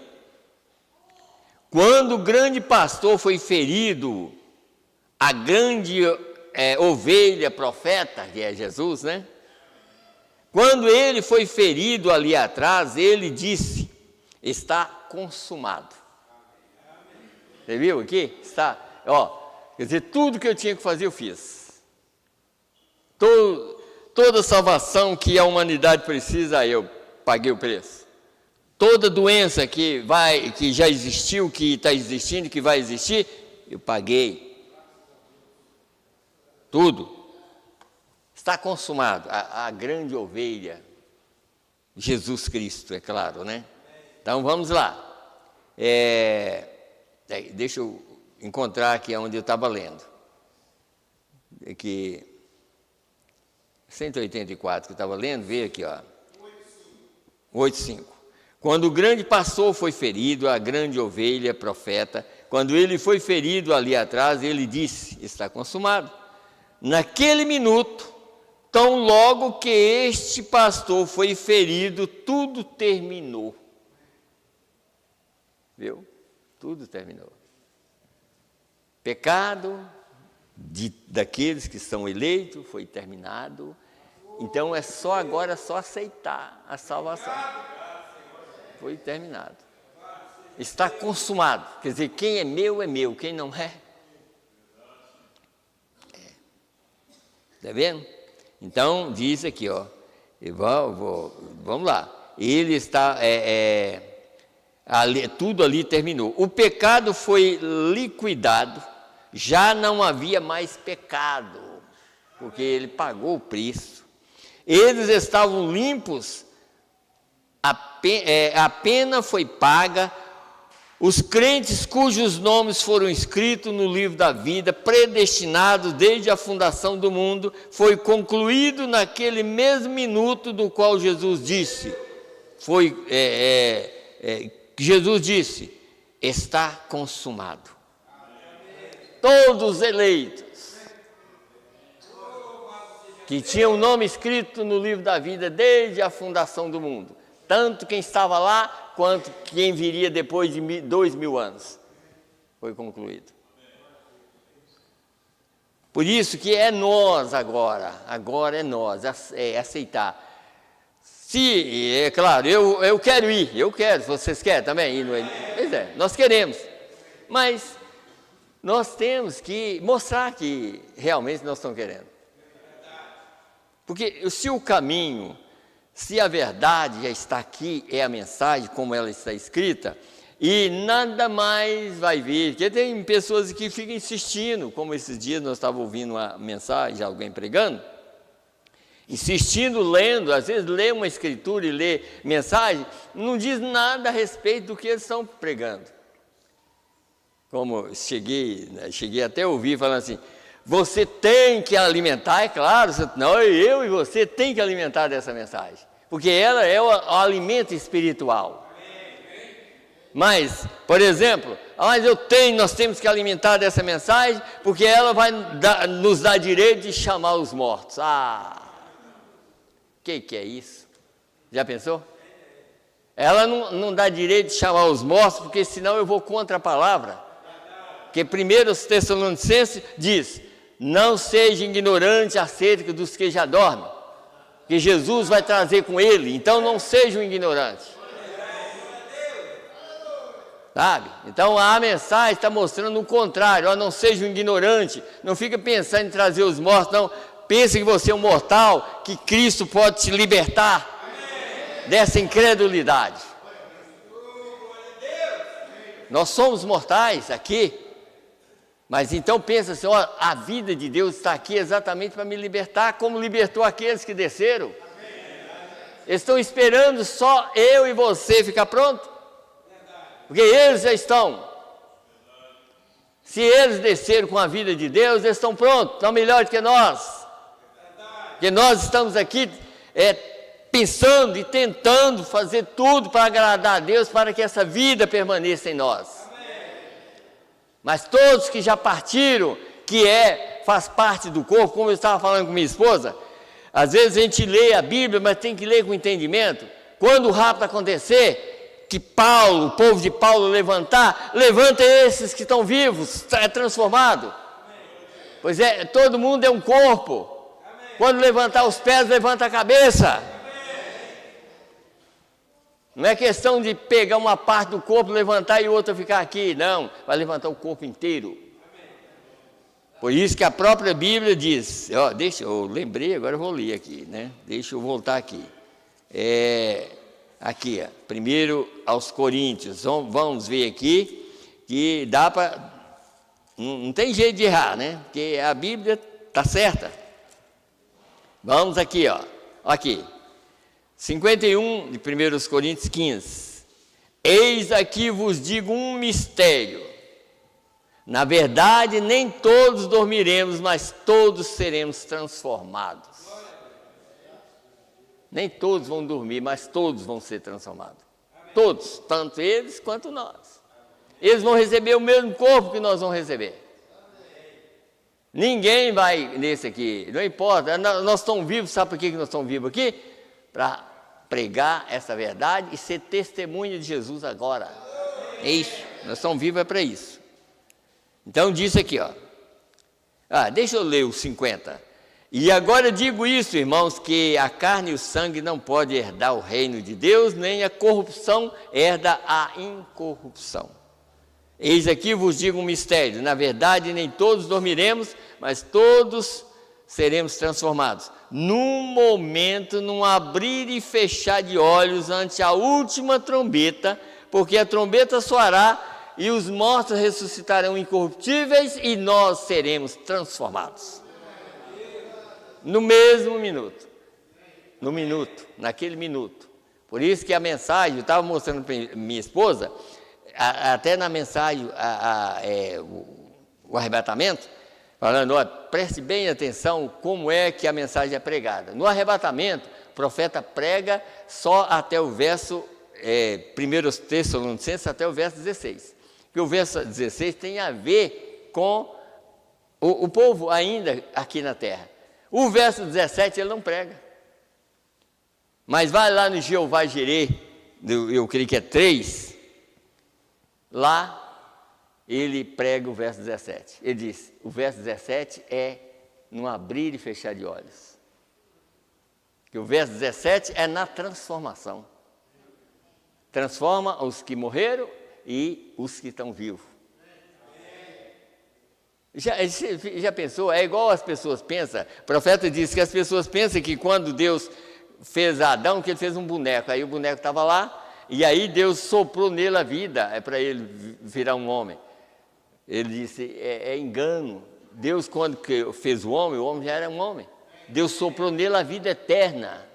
Quando o grande pastor foi ferido, a grande ovelha profeta, que é Jesus, né? Quando ele foi ferido ali atrás, ele disse, está consumado. Você viu aqui? Está, quer dizer, tudo que eu tinha que fazer eu fiz. Toda salvação que a humanidade precisa, eu paguei o preço. Toda doença que já existiu, que está existindo, que vai existir, eu paguei. Tudo. Está consumado. A grande ovelha, Jesus Cristo, é claro, né? Então, vamos lá. Deixa eu encontrar aqui onde eu estava lendo. Aqui... 184 que eu estava lendo, veio aqui, 8,5. Quando o grande pastor foi ferido, a grande ovelha, profeta, quando ele foi ferido ali atrás, ele disse: está consumado. Naquele minuto, tão logo que este pastor foi ferido, tudo terminou. Viu? Tudo terminou. Pecado daqueles que são eleitos foi terminado. Então é só agora, só aceitar a salvação. Foi terminado. Está consumado. Quer dizer, quem é meu, quem não é. Está vendo? Então, diz aqui, ó. Vamos lá. Ele está, tudo ali terminou. O pecado foi liquidado. Já não havia mais pecado, porque ele pagou o preço. Eles estavam limpos, a pena foi paga. Os crentes cujos nomes foram escritos no livro da vida, predestinados desde a fundação do mundo, foi concluído naquele mesmo minuto do qual Jesus disse, Jesus disse, está consumado. Todos eleitos, que tinham o nome escrito no livro da vida desde a fundação do mundo, tanto quem estava lá, quanto quem viria depois de 2000 anos, foi concluído. Por isso que é nós agora é nós, aceitar. Se, é claro, eu quero ir, vocês querem também ir? Pois é, nós queremos, mas nós temos que mostrar que realmente nós estamos querendo. Porque se o caminho, se a verdade já está aqui, é a mensagem como ela está escrita, e nada mais vai vir, porque tem pessoas que ficam insistindo, como esses dias nós estávamos ouvindo uma mensagem de alguém pregando, insistindo, lendo, às vezes lê uma escritura e lê mensagem, não diz nada a respeito do que eles estão pregando. Como cheguei até a ouvir falando assim, você tem que alimentar, é claro, eu e você tem que alimentar dessa mensagem, porque ela é o alimento espiritual. Mas, por exemplo, nós temos que alimentar dessa mensagem, porque ela vai nos dar direito de chamar os mortos. Que é isso? Já pensou? Ela não dá direito de chamar os mortos, porque senão eu vou contra a palavra. Porque 1 Tessalonicenses diz, não seja ignorante acerca dos que já dormem, que Jesus vai trazer com ele, então não seja um ignorante. Sabe? Então a mensagem está mostrando o contrário, não seja um ignorante, não fica pensando em trazer os mortos, não, pense que você é um mortal, que Cristo pode te libertar dessa incredulidade. Nós somos mortais aqui, mas então pensa assim, a vida de Deus está aqui exatamente para me libertar, como libertou aqueles que desceram. Eles estão esperando só eu e você ficar pronto, porque eles já estão. Se eles desceram com a vida de Deus, eles estão prontos, estão melhores que nós. Porque nós estamos aqui pensando e tentando fazer tudo para agradar a Deus, para que essa vida permaneça em nós. Mas todos que já partiram, faz parte do corpo, como eu estava falando com minha esposa, às vezes a gente lê a Bíblia, mas tem que ler com entendimento. Quando o rapto acontecer, que o povo de Paulo levanta esses que estão vivos, é transformado. Pois é, todo mundo é um corpo. Quando levantar os pés, levanta a cabeça. Não é questão de pegar uma parte do corpo, levantar e outra ficar aqui, não. Vai levantar o corpo inteiro. Por isso que a própria Bíblia diz, eu lembrei, agora eu vou ler aqui, né? Deixa eu voltar aqui. Aqui, 1 aos Coríntios, vamos ver aqui, que dá para, não tem jeito de errar, né? Porque a Bíblia está certa. Vamos aqui, aqui. 51 de 1 Coríntios 15. Eis aqui vos digo um mistério. Na verdade, nem todos dormiremos, mas todos seremos transformados. Nem todos vão dormir, mas todos vão ser transformados. todos, tanto eles quanto nós. Eles vão receber o mesmo corpo que nós vamos receber. Ninguém vai nesse aqui, não importa, nós estamos vivos, sabe por que nós estamos vivos aqui? Para pregar essa verdade e ser testemunha de Jesus agora. É isso, nós estamos vivos para isso. Então diz aqui, ó. Deixa eu ler o 50. E agora digo isso, irmãos, que a carne e o sangue não podem herdar o reino de Deus, nem a corrupção herda a incorrupção. Eis aqui vos digo um mistério, na verdade nem todos dormiremos, mas todos seremos transformados. Num momento, num abrir e fechar de olhos ante a última trombeta, porque a trombeta soará e os mortos ressuscitarão incorruptíveis e nós seremos transformados. No mesmo minuto, naquele minuto. Por isso que a mensagem, eu estava mostrando para minha esposa, até na mensagem, o arrebatamento, falando, olha, preste bem atenção como é que a mensagem é pregada. No arrebatamento, o profeta prega só até o verso, 1 Tessalonicenses, até o verso 16. Porque o verso 16 tem a ver com o povo ainda aqui na terra. O verso 17 ele não prega. Mas vai lá no Jeová Jireh, eu creio que é 3, lá ele prega o verso 17. Ele diz, o verso 17 é no abrir e fechar de olhos. Que o verso 17 é na transformação. Transforma os que morreram e os que estão vivos. Já pensou? É igual as pessoas pensam. O profeta disse que as pessoas pensam que quando Deus fez Adão, que ele fez um boneco. Aí o boneco estava lá, e aí Deus soprou nele a vida, para ele virar um homem. Ele disse, é engano. Deus, quando fez o homem já era um homem. Deus soprou nele a vida eterna.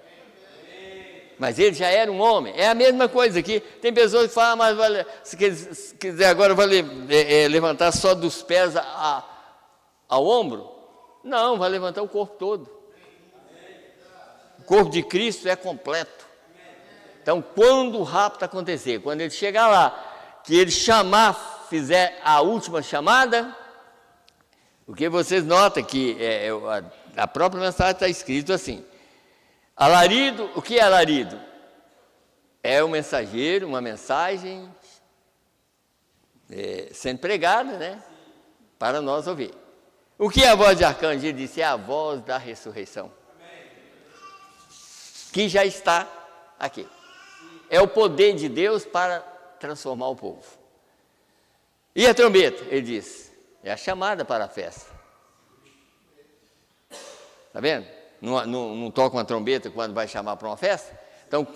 Mas ele já era um homem. É a mesma coisa aqui. Tem pessoas que falam, mas se quiser agora vai levantar só dos pés ao ombro. Não, vai levantar o corpo todo. O corpo de Cristo é completo. Então, quando o rapto acontecer, quando ele chegar lá, que ele fizer a última chamada, porque vocês notam que a própria mensagem está escrito assim, alarido, o que é alarido? É um mensageiro, uma mensagem sendo pregada, né? Para nós ouvir. O que é a voz de arcanjo? Ele disse, é a voz da ressurreição. Que já está aqui. É o poder de Deus para transformar o povo. E a trombeta? Ele diz, é a chamada para a festa. Está vendo? Não toca uma trombeta quando vai chamar para uma festa? Então,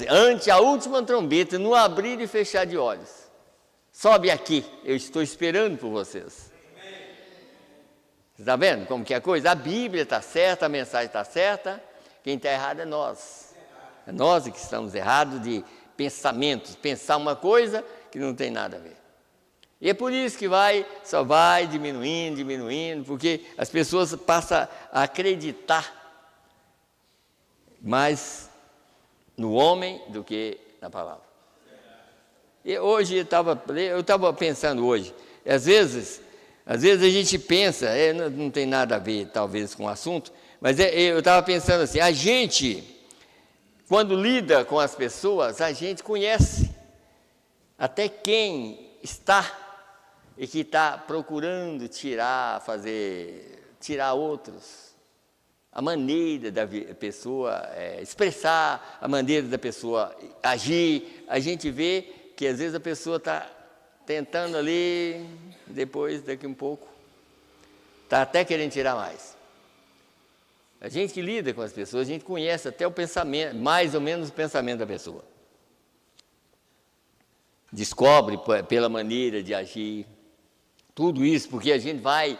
ante a última trombeta, no abrir e fechar de olhos, sobe aqui, eu estou esperando por vocês. Está vendo como que é a coisa? A Bíblia está certa, a mensagem está certa, quem está errado é nós. É nós que estamos errados de pensamentos, pensar uma coisa que não tem nada a ver. E é por isso que só vai diminuindo, porque as pessoas passam a acreditar mais no homem do que na palavra. E hoje eu estava pensando hoje, às vezes a gente pensa, não tem nada a ver talvez com o assunto, mas eu estava pensando assim, a gente, quando lida com as pessoas, a gente conhece até quem está e que está procurando tirar outros, a maneira da pessoa expressar, a maneira da pessoa agir. A gente vê que às vezes a pessoa está tentando ali, depois, daqui um pouco, está até querendo tirar mais. A gente que lida com as pessoas, a gente conhece até o pensamento, mais ou menos o pensamento da pessoa. Descobre pela maneira de agir, tudo isso, porque a gente vai,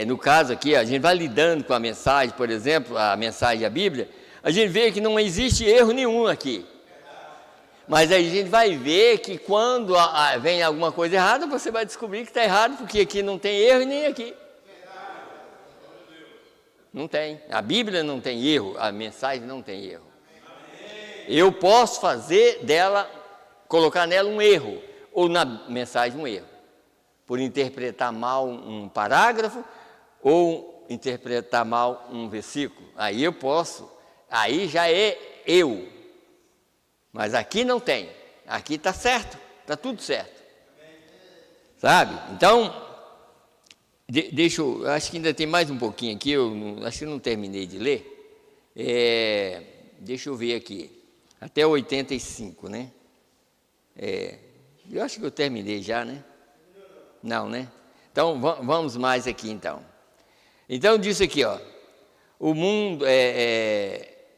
no caso aqui, a gente vai lidando com a mensagem, por exemplo, a mensagem da Bíblia, a gente vê que não existe erro nenhum aqui. Mas aí a gente vai ver que quando vem alguma coisa errada, você vai descobrir que está errado, porque aqui não tem erro e nem aqui. Não tem. A Bíblia não tem erro, a mensagem não tem erro. Eu posso fazer dela, colocar nela um erro, ou na mensagem um erro, por interpretar mal um parágrafo, ou interpretar mal um versículo. Aí eu posso, aí já é eu. Mas aqui não tem, aqui está certo, está tudo certo. Sabe? Então, acho que ainda tem mais um pouquinho aqui, acho que não terminei de ler. Deixa eu ver aqui, até 85, né? Eu acho que eu terminei já, né? Não, né? Então, vamos mais aqui, então. Então, diz aqui, ó, o mundo,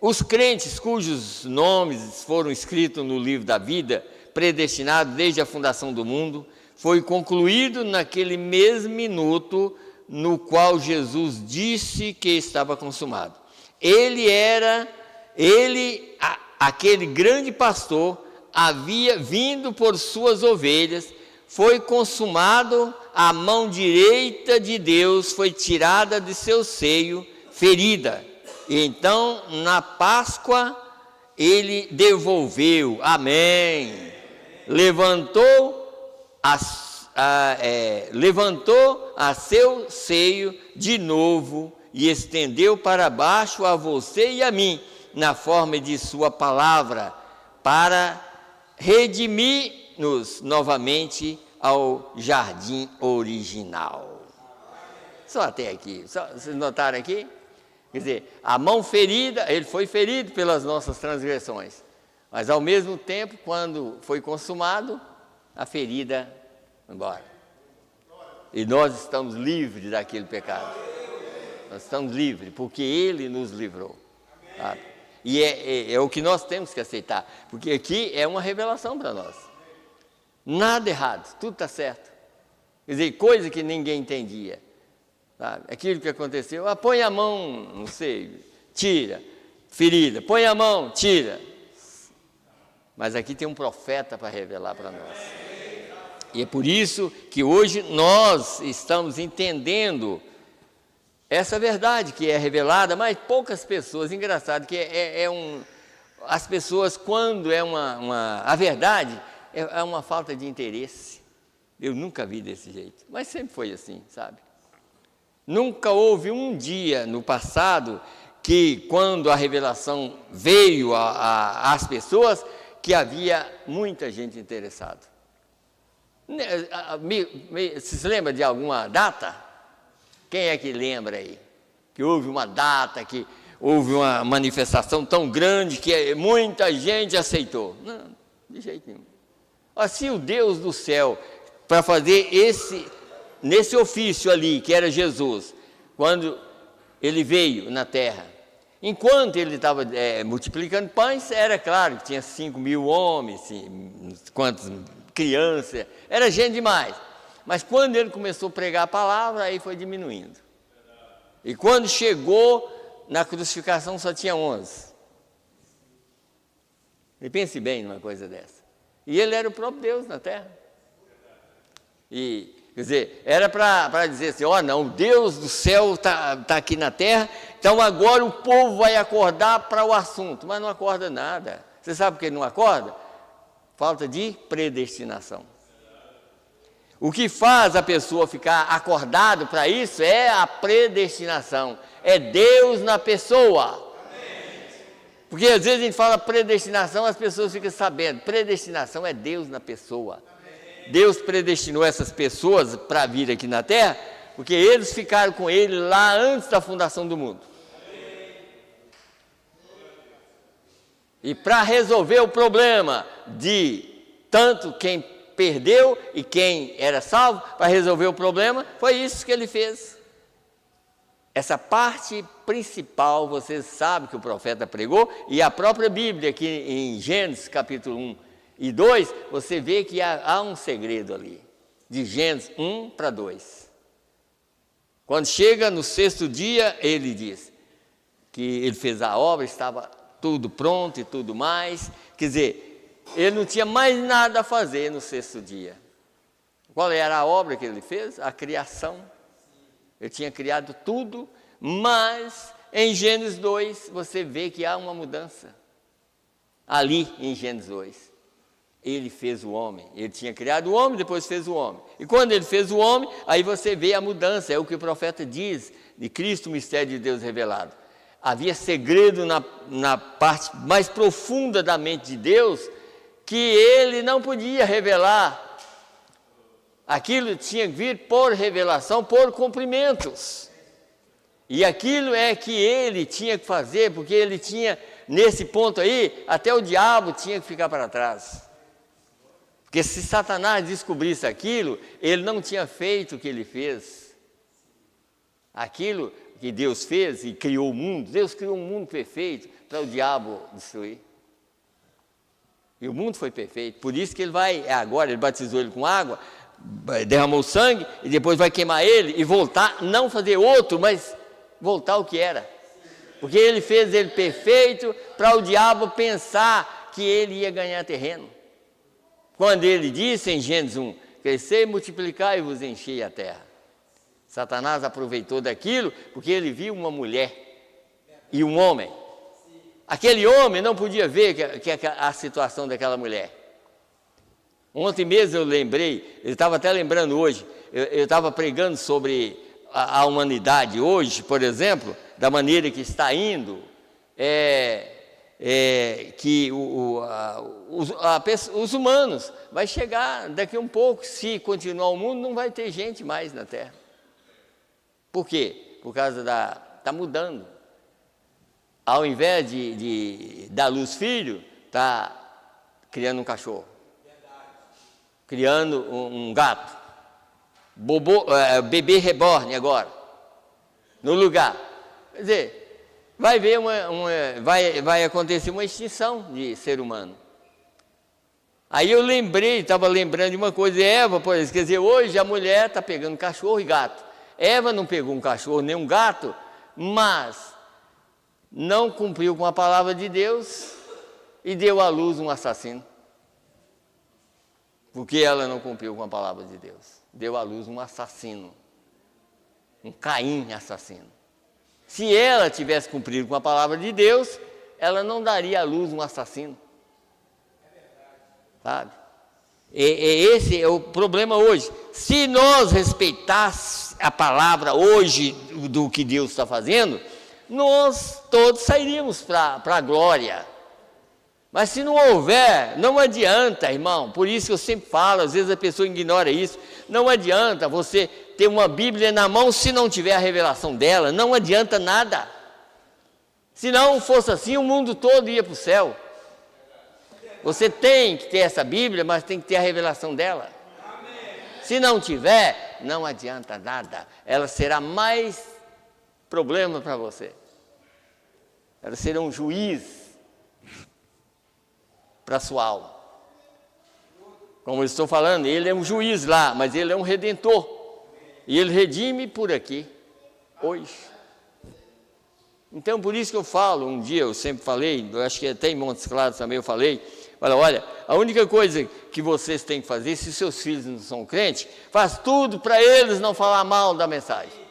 os crentes cujos nomes foram escritos no livro da vida, predestinado desde a fundação do mundo, foi concluído naquele mesmo minuto no qual Jesus disse que estava consumado. Aquele grande pastor, havia vindo por suas ovelhas, foi consumado, a mão direita de Deus foi tirada de seu seio, ferida. E então, na Páscoa, ele devolveu, amém, levantou a seu seio de novo e estendeu para baixo a você e a mim, na forma de sua palavra, para redimir-nos novamente ao jardim original. Só até aqui, vocês notaram aqui? Quer dizer, a mão ferida, ele foi ferido pelas nossas transgressões, mas ao mesmo tempo, quando foi consumado, a ferida foi embora. E nós estamos livres daquele pecado. Nós estamos livres, porque Ele nos livrou. Sabe? E é o que nós temos que aceitar, porque aqui é uma revelação para nós. Nada errado, tudo está certo. Quer dizer, coisa que ninguém entendia. Sabe? Aquilo que aconteceu, põe a mão, não sei, tira, ferida, põe a mão, tira. Mas aqui tem um profeta para revelar para nós. E é por isso que hoje nós estamos entendendo essa verdade que é revelada, mas poucas pessoas, engraçado que as pessoas, quando a verdade, é uma falta de interesse. Eu nunca vi desse jeito, mas sempre foi assim, sabe? Nunca houve um dia no passado que, quando a revelação veio às pessoas, que havia muita gente interessada. Vocês lembram de alguma data? Quem é que lembra aí? Que houve uma data, que houve uma manifestação tão grande que muita gente aceitou. Não, de jeito nenhum. Assim, o Deus do céu, para fazer nesse ofício ali, que era Jesus, quando ele veio na terra, enquanto ele estava multiplicando pães, era claro que tinha 5.000 homens, quantas crianças, era gente demais. Mas quando ele começou a pregar a palavra, aí foi diminuindo. E quando chegou na crucificação, só tinha 11. E pense bem numa coisa dessa. E ele era o próprio Deus na terra. E, quer dizer, era para dizer assim, não, o Deus do céu está aqui na terra, então agora o povo vai acordar para o assunto. Mas não acorda nada. Você sabe por que não acorda? Falta de predestinação. O que faz a pessoa ficar acordado para isso é a predestinação. É Deus na pessoa. Porque às vezes a gente fala predestinação, as pessoas ficam sabendo. Predestinação é Deus na pessoa. Deus predestinou essas pessoas para vir aqui na terra, porque eles ficaram com Ele lá antes da fundação do mundo. E para resolver o problema de tanto quem perdeu e quem era salvo, para resolver o problema, foi isso que ele fez. Essa parte principal, vocês sabem que o profeta pregou, e a própria Bíblia, aqui em Gênesis capítulo 1 e 2, você vê que há um segredo ali, de Gênesis 1 para 2. Quando chega no 6º dia, ele diz que ele fez a obra, estava tudo pronto e tudo mais, quer dizer, ele não tinha mais nada a fazer no 6º dia. Qual era a obra que ele fez? A criação. Ele tinha criado tudo, mas em Gênesis 2 você vê que há uma mudança. ali em Gênesis 2. Ele fez o homem, ele tinha criado o homem, depois fez o homem. E quando ele fez o homem, aí você vê a mudança, é o que o profeta diz de Cristo, o mistério de Deus revelado. Havia segredo na parte mais profunda da mente de Deus, que ele não podia revelar. Aquilo tinha que vir por revelação, por cumprimentos. E aquilo é que ele tinha que fazer, porque ele tinha, nesse ponto aí, até o diabo tinha que ficar para trás. Porque se Satanás descobrisse aquilo, ele não tinha feito o que ele fez. Aquilo que Deus fez e criou o mundo, Deus criou um mundo perfeito para o diabo destruir. E o mundo foi perfeito, por isso que ele vai, agora ele batizou ele com água, derramou sangue e depois vai queimar ele e voltar, não fazer outro, mas voltar ao que era. Porque ele fez ele perfeito para o diabo pensar que ele ia ganhar terreno. Quando ele disse em Gênesis 1, crescei, multiplicar e vos enchei a terra. Satanás aproveitou daquilo porque ele viu uma mulher e um homem. Aquele homem não podia ver a situação daquela mulher. Ontem mesmo eu lembrei, eu estava até lembrando hoje, eu estava pregando sobre a humanidade hoje, por exemplo, da maneira que está indo, que os humanos vai chegar daqui um pouco, se continuar o mundo, não vai ter gente mais na Terra. Por quê? Por causa está mudando. Ao invés de dar luz filho, está criando um cachorro, criando um gato, bebê reborn agora, no lugar. Quer dizer, vai acontecer uma extinção de ser humano. Aí eu estava lembrando de uma coisa, Eva, por exemplo, quer dizer, hoje a mulher está pegando cachorro e gato. Eva não pegou um cachorro nem um gato, mas não cumpriu com a palavra de Deus e deu à luz um assassino. Porque ela não cumpriu com a palavra de Deus. Deu à luz um assassino, um Caim assassino. Se ela tivesse cumprido com a palavra de Deus, ela não daria à luz um assassino. Sabe? Esse é o problema hoje. Se nós respeitássemos a palavra hoje do que Deus está fazendo, nós todos sairíamos para a glória. Mas se não houver, não adianta, irmão. Por isso que eu sempre falo, às vezes a pessoa ignora isso. Não adianta você ter uma Bíblia na mão se não tiver a revelação dela. Não adianta nada. Se não fosse assim, o mundo todo ia para o céu. Você tem que ter essa Bíblia, mas tem que ter a revelação dela. Se não tiver, não adianta nada. Ela será mais problema para você. Ela será um juiz para a sua alma. Como eu estou falando, ele é um juiz lá, mas ele é um redentor. E ele redime por aqui, hoje. Então, por isso que eu falo, um dia eu sempre falei, eu acho que até em Montes Claros também eu falei, olha, a única coisa que vocês têm que fazer, se seus filhos não são crentes, faz tudo para eles não falar mal da mensagem.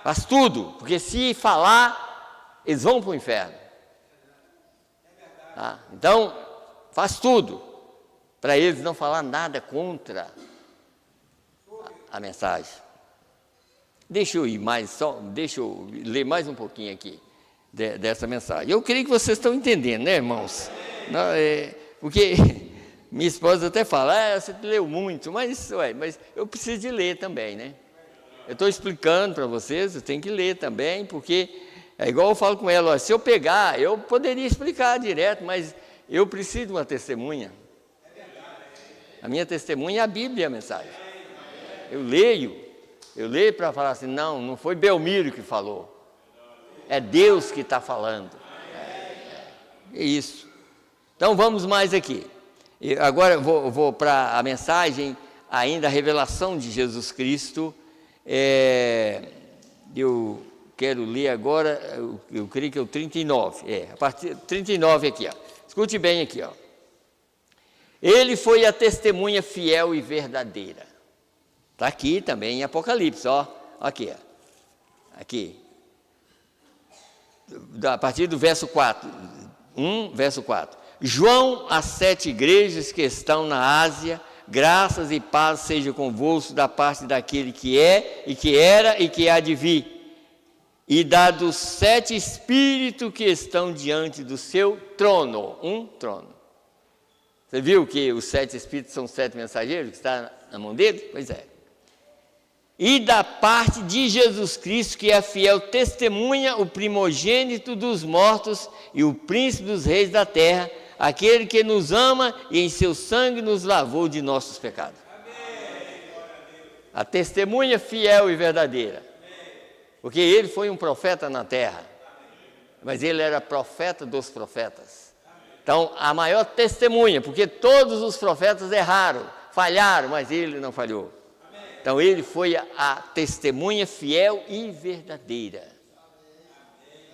Faz tudo, porque se falar, eles vão para o inferno. Tá? Então, faz tudo para eles não falar nada contra a mensagem. Deixa eu ler mais um pouquinho aqui dessa mensagem. Eu creio que vocês estão entendendo, né, irmãos? Não, porque minha esposa até fala, você leu muito, mas eu preciso de ler também, né? Eu estou explicando para vocês, eu tenho que ler também, porque é igual eu falo com ela, se eu pegar, eu poderia explicar direto, mas eu preciso de uma testemunha. A minha testemunha é a Bíblia, a mensagem. Eu leio para falar assim, não foi Belmiro que falou, é Deus que está falando. É isso. Então vamos mais aqui. Agora eu vou para a mensagem, ainda a revelação de Jesus Cristo. Eu quero ler agora, eu creio que é o 39. A partir 39 aqui, ó. Escute bem aqui, ó. Ele foi a testemunha fiel e verdadeira. Está aqui também em Apocalipse, ó. Aqui, ó. Aqui. A partir do verso 4. 1, verso 4. João, às 7 igrejas que estão na Ásia, graças e paz seja convosco da parte daquele que é, e que era, e que há de vir, e da dos 7 espíritos que estão diante do seu trono. Um trono. Você viu que os 7 espíritos são 7 mensageiros que está na mão dele? Pois é. E da parte de Jesus Cristo, que é a fiel testemunha, o primogênito dos mortos e o príncipe dos reis da terra, aquele que nos ama e em seu sangue nos lavou de nossos pecados. A testemunha fiel e verdadeira. Porque ele foi um profeta na terra, mas ele era profeta dos profetas. Então, a maior testemunha, porque todos os profetas erraram, falharam, mas ele não falhou. Então, ele foi a testemunha fiel e verdadeira.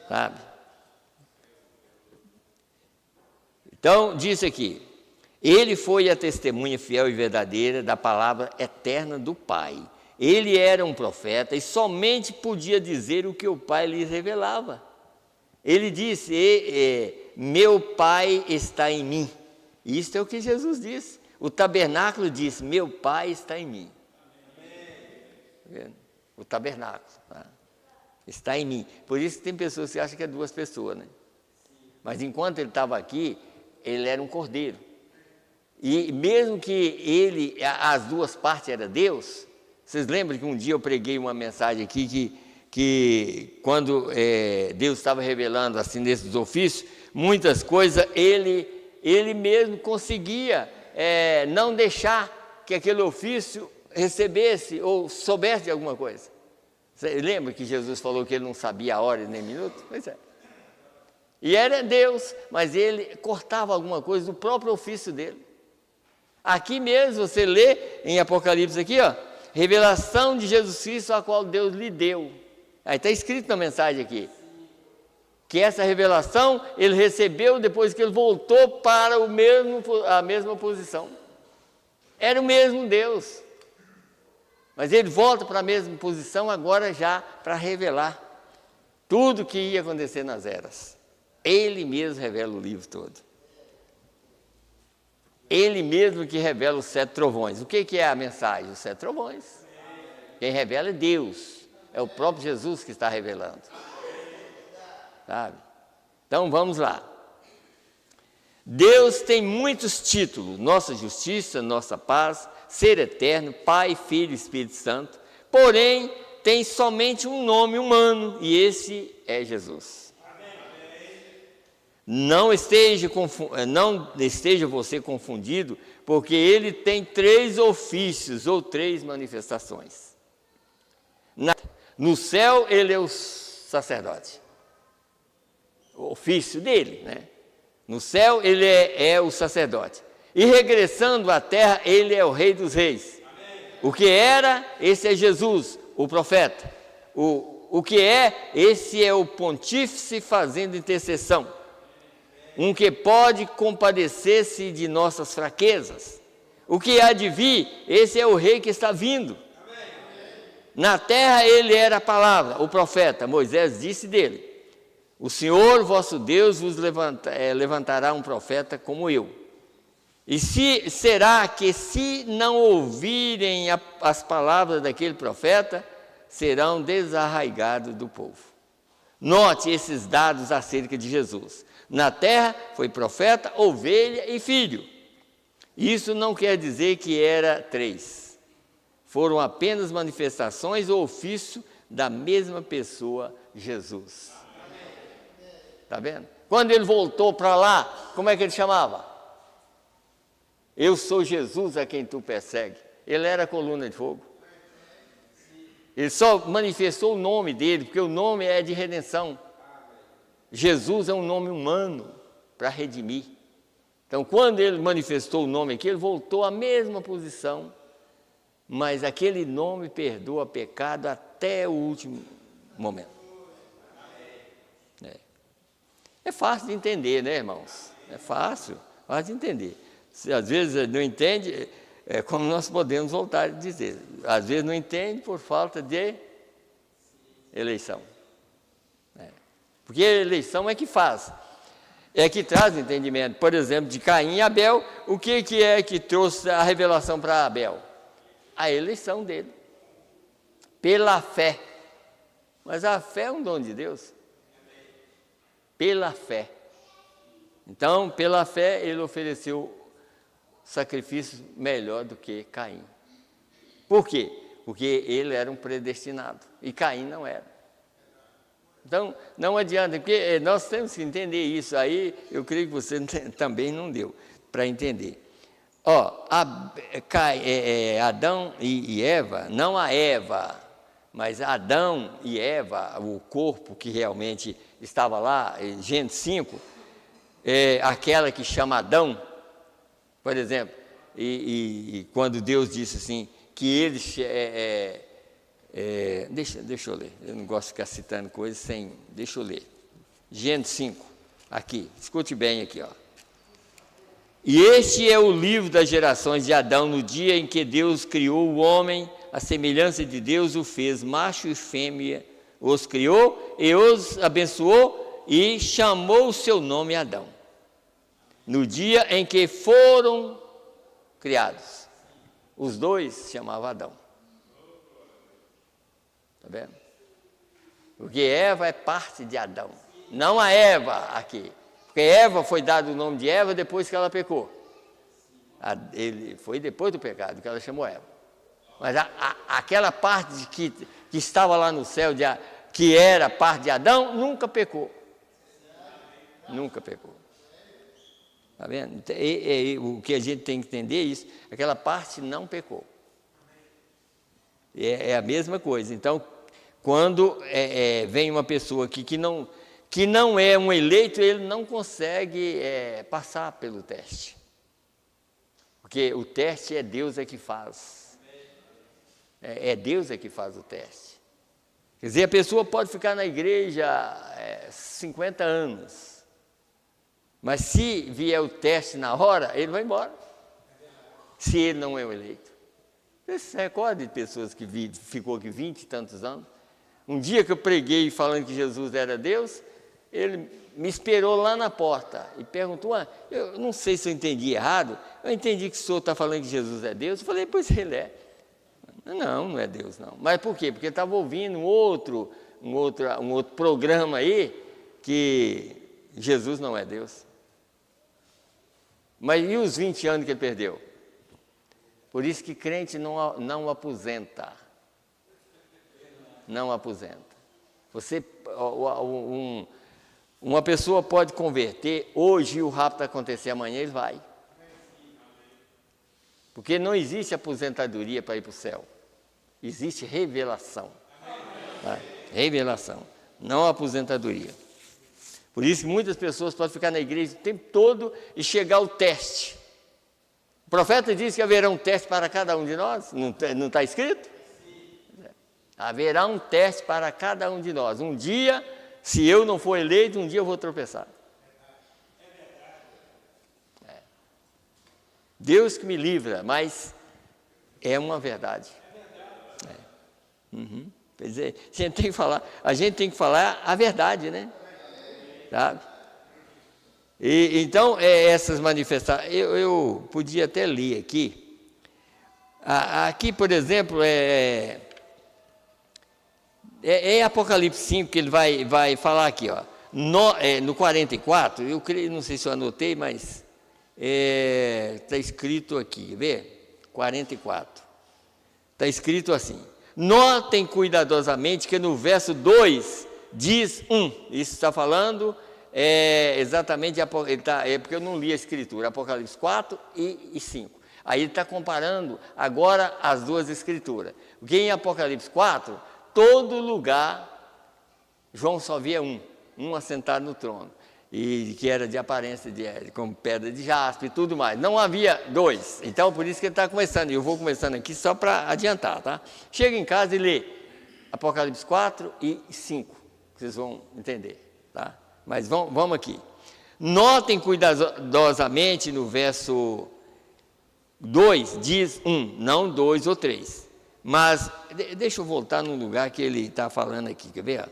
Sabe? Então, diz aqui, ele foi a testemunha fiel e verdadeira da palavra eterna do Pai. Ele era um profeta e somente podia dizer o que o Pai lhe revelava. Ele disse, meu Pai está em mim. Isso é o que Jesus disse. O tabernáculo disse, meu Pai está em mim. Tá vendo? O tabernáculo, tá? Está em mim. Por isso que tem pessoas que acham que é 2 pessoas, né? Mas enquanto ele estava aqui, ele era um cordeiro. E mesmo que as 2 partes eram Deus, vocês lembram que um dia eu preguei uma mensagem aqui que quando Deus estava revelando assim nesses ofícios, muitas coisas ele mesmo conseguia não deixar que aquele ofício recebesse ou soubesse de alguma coisa. Você lembra que Jesus falou que ele não sabia a hora nem minuto? Pois é. E era Deus, mas ele cortava alguma coisa do próprio ofício dele. Aqui mesmo você lê em Apocalipse aqui, ó, revelação de Jesus Cristo, a qual Deus lhe deu. Aí está escrito na mensagem aqui, que essa revelação ele recebeu depois que ele voltou para a mesma posição. Era o mesmo Deus, mas ele volta para a mesma posição agora já para revelar tudo o que ia acontecer nas eras. Ele mesmo revela o livro todo. Ele mesmo que revela os 7 trovões. O que é a mensagem? Os 7 trovões. Quem revela é Deus. É o próprio Jesus que está revelando. Sabe? Então vamos lá. Deus tem muitos títulos. Nossa justiça, nossa paz, ser eterno, Pai, Filho e Espírito Santo. Porém, tem somente um nome humano e esse é Jesus. Não esteja você confundido, porque ele tem 3 ofícios ou 3 manifestações. No céu, ele é o sacerdote, o ofício dele, né? No céu, ele é o sacerdote. E regressando à terra, ele é o Rei dos Reis. O que era, esse é Jesus, o profeta. O que é, esse é o pontífice fazendo intercessão. Um que pode compadecer-se de nossas fraquezas. O que há de vir, esse é o rei que está vindo. Na terra ele era a palavra, o profeta. Moisés disse dele, o Senhor vosso Deus vos levantará um profeta como eu. E será que se não ouvirem as palavras daquele profeta, serão desarraigados do povo. Note esses dados acerca de Jesus. Na terra foi profeta, ovelha e filho. Isso não quer dizer que era 3. Foram apenas manifestações ou ofício da mesma pessoa, Jesus. Está vendo? Quando ele voltou para lá, como é que ele chamava? Eu sou Jesus a quem tu persegue. Ele era a coluna de fogo. Ele só manifestou o nome dele, porque o nome é de redenção. Jesus é um nome humano para redimir. Então, quando ele manifestou o nome aqui, ele voltou à mesma posição, mas aquele nome perdoa pecado até o último momento. É fácil de entender, né, irmãos? É fácil de entender. Se às vezes não entende, é como nós podemos voltar a dizer. Às vezes não entende por falta de eleição. Porque a eleição é que faz. é que traz entendimento. Por exemplo, de Caim e Abel, o que é que trouxe a revelação para Abel? A eleição dele, pela fé. Mas a fé é um dom de Deus. Pela fé. Então, pela fé, ele ofereceu sacrifício melhor do que Caim. Por quê? Porque ele era um predestinado e Caim não era. Então, não adianta, porque nós temos que entender isso. Aí, eu creio que você também não deu para entender. Adão e Eva, não a Eva, mas Adão e Eva, o corpo que realmente estava lá, Gênesis 5, aquela que chama Adão, por exemplo, e quando Deus disse assim, que eles... deixa eu ler, eu não gosto de ficar citando coisas sem... Deixa eu ler. Gênesis 5, aqui, escute bem aqui, ó. E este é o livro das gerações de Adão, no dia em que Deus criou o homem, a semelhança de Deus o fez, macho e fêmea os criou, e os abençoou, e chamou o seu nome Adão. No dia em que foram criados, os dois se chamavam Adão. Está vendo? Porque Eva é parte de Adão, não a Eva aqui. Porque Eva foi dado o nome de Eva depois que ela pecou. Ele foi depois do pecado que ela chamou Eva. Mas aquela parte que estava lá no céu, que era parte de Adão, nunca pecou. Nunca pecou. Está vendo? O que a gente tem que entender é isso. Aquela parte não pecou. É a mesma coisa. Então, quando vem uma pessoa aqui que não é um eleito, ele não consegue passar pelo teste. Porque o teste é Deus que faz. É Deus que faz o teste. Quer dizer, a pessoa pode ficar na igreja 50 anos, mas se vier o teste na hora, ele vai embora. Se ele não é o eleito. Você se recorda de pessoas que ficou aqui 20 e tantos anos? Um dia que eu preguei falando que Jesus era Deus, ele me esperou lá na porta e perguntou, eu não sei se eu entendi errado, eu entendi que o senhor está falando que Jesus é Deus. Eu falei, pois ele é. Não é Deus não. Mas por quê? Porque eu estava ouvindo um outro programa aí, que Jesus não é Deus. Mas e os 20 anos que ele perdeu? Por isso que crente não aposenta. Não aposenta. Uma pessoa pode converter, hoje o rapto acontecer, amanhã ele vai. Porque não existe aposentadoria para ir para o céu. Existe revelação. Tá? Revelação, não aposentadoria. Por isso que muitas pessoas podem ficar na igreja o tempo todo e chegar ao teste. O profeta disse que haverá um teste para cada um de nós, não está escrito? Haverá um teste para cada um de nós. Um dia, se eu não for eleito, um dia eu vou tropeçar. Deus que me livra, mas é uma verdade. Quer dizer, a gente tem que falar a verdade, né? Tá? Então, essas manifestações, eu podia até ler aqui. Aqui, por exemplo, é Apocalipse 5 que ele vai falar aqui, ó. No 44, eu creio, não sei se eu anotei, mas está escrito aqui, quer ver? 44. Está escrito assim: notem cuidadosamente que no verso 2 diz 1. Isso está falando exatamente, porque eu não li a escritura, Apocalipse 4 e 5. Aí ele está comparando agora as duas escrituras. Porque em Apocalipse 4, todo lugar, João só via um assentado no trono. E que era de aparência como pedra de jaspe e tudo mais. Não havia dois. Então, por isso que ele está começando. E eu vou começando aqui só para adiantar, tá? Chega em casa e lê Apocalipse 4 e 5. Vocês vão entender, tá? Mas vamos aqui. Notem cuidadosamente no verso 2, diz 1, não 2 ou 3. Mas, deixa eu voltar num lugar que ele está falando aqui, quer ver?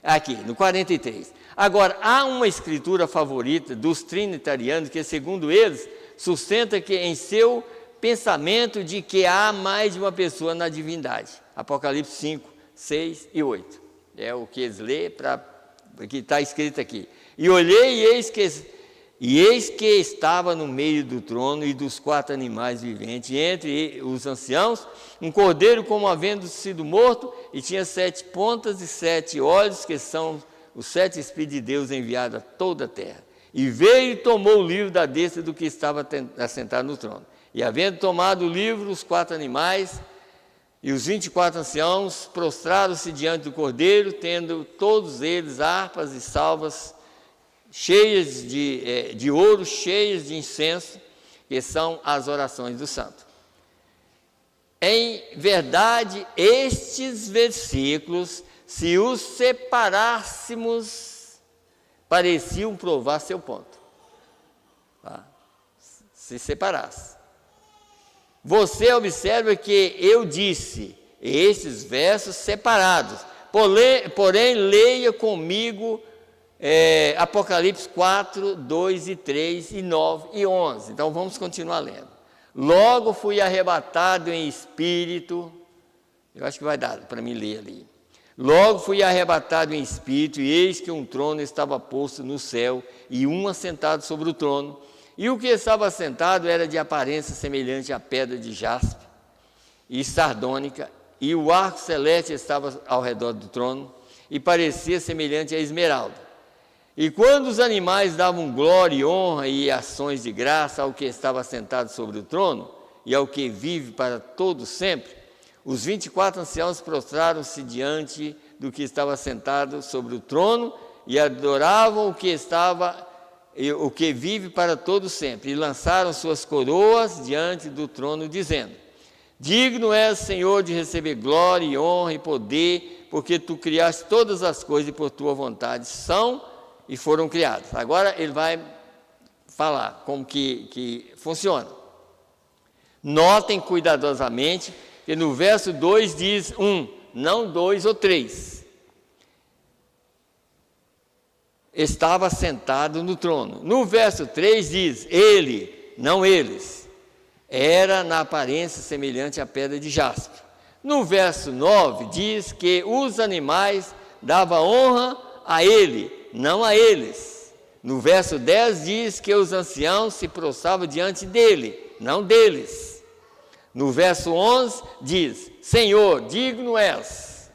Aqui, no 43. Agora, há uma escritura favorita dos trinitarianos que, segundo eles, sustenta que em seu pensamento de que há mais de uma pessoa na divindade. Apocalipse 5, 6 e 8. É o que eles lêem, que está escrito aqui. E olhei e eis que estava no meio do trono e dos 4 animais viventes, e entre os anciãos, um cordeiro como havendo sido morto, e tinha 7 pontas e 7 olhos, que são os 7 Espíritos de Deus enviados a toda a terra. E veio e tomou o livro da destra do que estava assentado no trono. E havendo tomado o livro, os 4 animais e os 24 anciãos prostraram-se diante do cordeiro, tendo todos eles harpas e salvas cheias de ouro, cheias de incenso, que são as orações do santo. Em verdade, estes versículos, se os separássemos, pareciam provar seu ponto. Tá? Se separasse. Você observa que eu disse estes versos separados, porém leia comigo Apocalipse 4, 2 e 3 e 9 e 11. Então vamos continuar lendo. Logo fui arrebatado em espírito, eu acho que vai dar para mim ler ali. Logo fui arrebatado em espírito, e eis que um trono estava posto no céu, e um assentado sobre o trono, e o que estava assentado era de aparência semelhante à pedra de jaspe e sardônica, e o arco celeste estava ao redor do trono, e parecia semelhante a esmeralda. E quando os animais davam glória e honra e ações de graça ao que estava sentado sobre o trono, e ao que vive para todo sempre, os 24 anciãos prostraram-se diante do que estava sentado sobre o trono, e adoravam o que vive para todo sempre, e lançaram suas coroas diante do trono, dizendo: digno és, Senhor, de receber glória e honra e poder, porque tu criaste todas as coisas e por tua vontade são e foram criadas. Agora ele vai falar como que funciona. Notem cuidadosamente que no verso 2 diz 1, não 2 ou 3. Estava sentado no trono. No verso 3 diz ele, não eles. Era na aparência semelhante à pedra de jaspe. No verso 9 diz que os animais davam honra a ele, não a eles. No verso 10 diz que os anciãos se prostravam diante dele, não deles. No verso 11 diz: Senhor, digno és,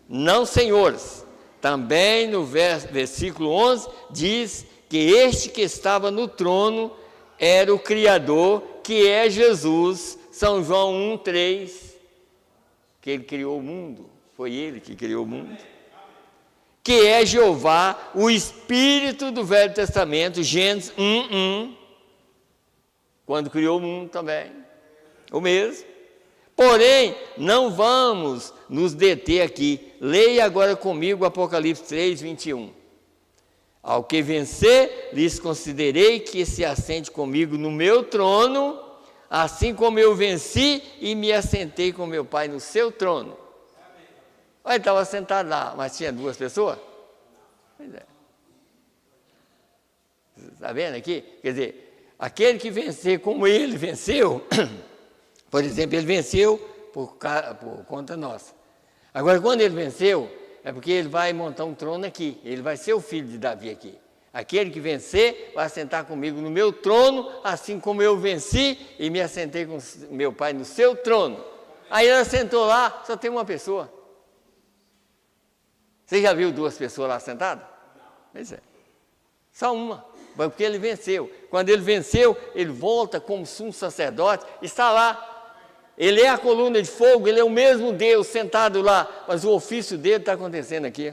não senhores. Também no versículo 11 diz que este que estava no trono era o Criador, que é Jesus. São João 1,3, que ele criou o mundo, foi ele que criou o mundo. Que é Jeová, o Espírito do Velho Testamento, Gênesis 1:1, quando criou o mundo também, o mesmo. Porém, não vamos nos deter aqui. Leia agora comigo Apocalipse 3:21. Ao que vencer, lhes considerei que se assente comigo no meu trono, assim como eu venci e me assentei com meu Pai no seu trono. Ele estava sentado lá, mas tinha 2 pessoas? Pois é. Está vendo aqui? Quer dizer, aquele que vencer como ele venceu, por exemplo, ele venceu por conta nossa. Agora, quando ele venceu, é porque ele vai montar um trono aqui, ele vai ser o filho de Davi aqui. Aquele que vencer vai sentar comigo no meu trono, assim como eu venci e me assentei com meu Pai no seu trono. Aí ela sentou lá, só tem uma pessoa. Você já viu 2 pessoas lá sentadas? Pois é. Só uma, porque ele venceu. Quando ele venceu, ele volta como sumo sacerdote, está lá. Ele é a coluna de fogo, ele é o mesmo Deus sentado lá, mas o ofício dele está acontecendo aqui.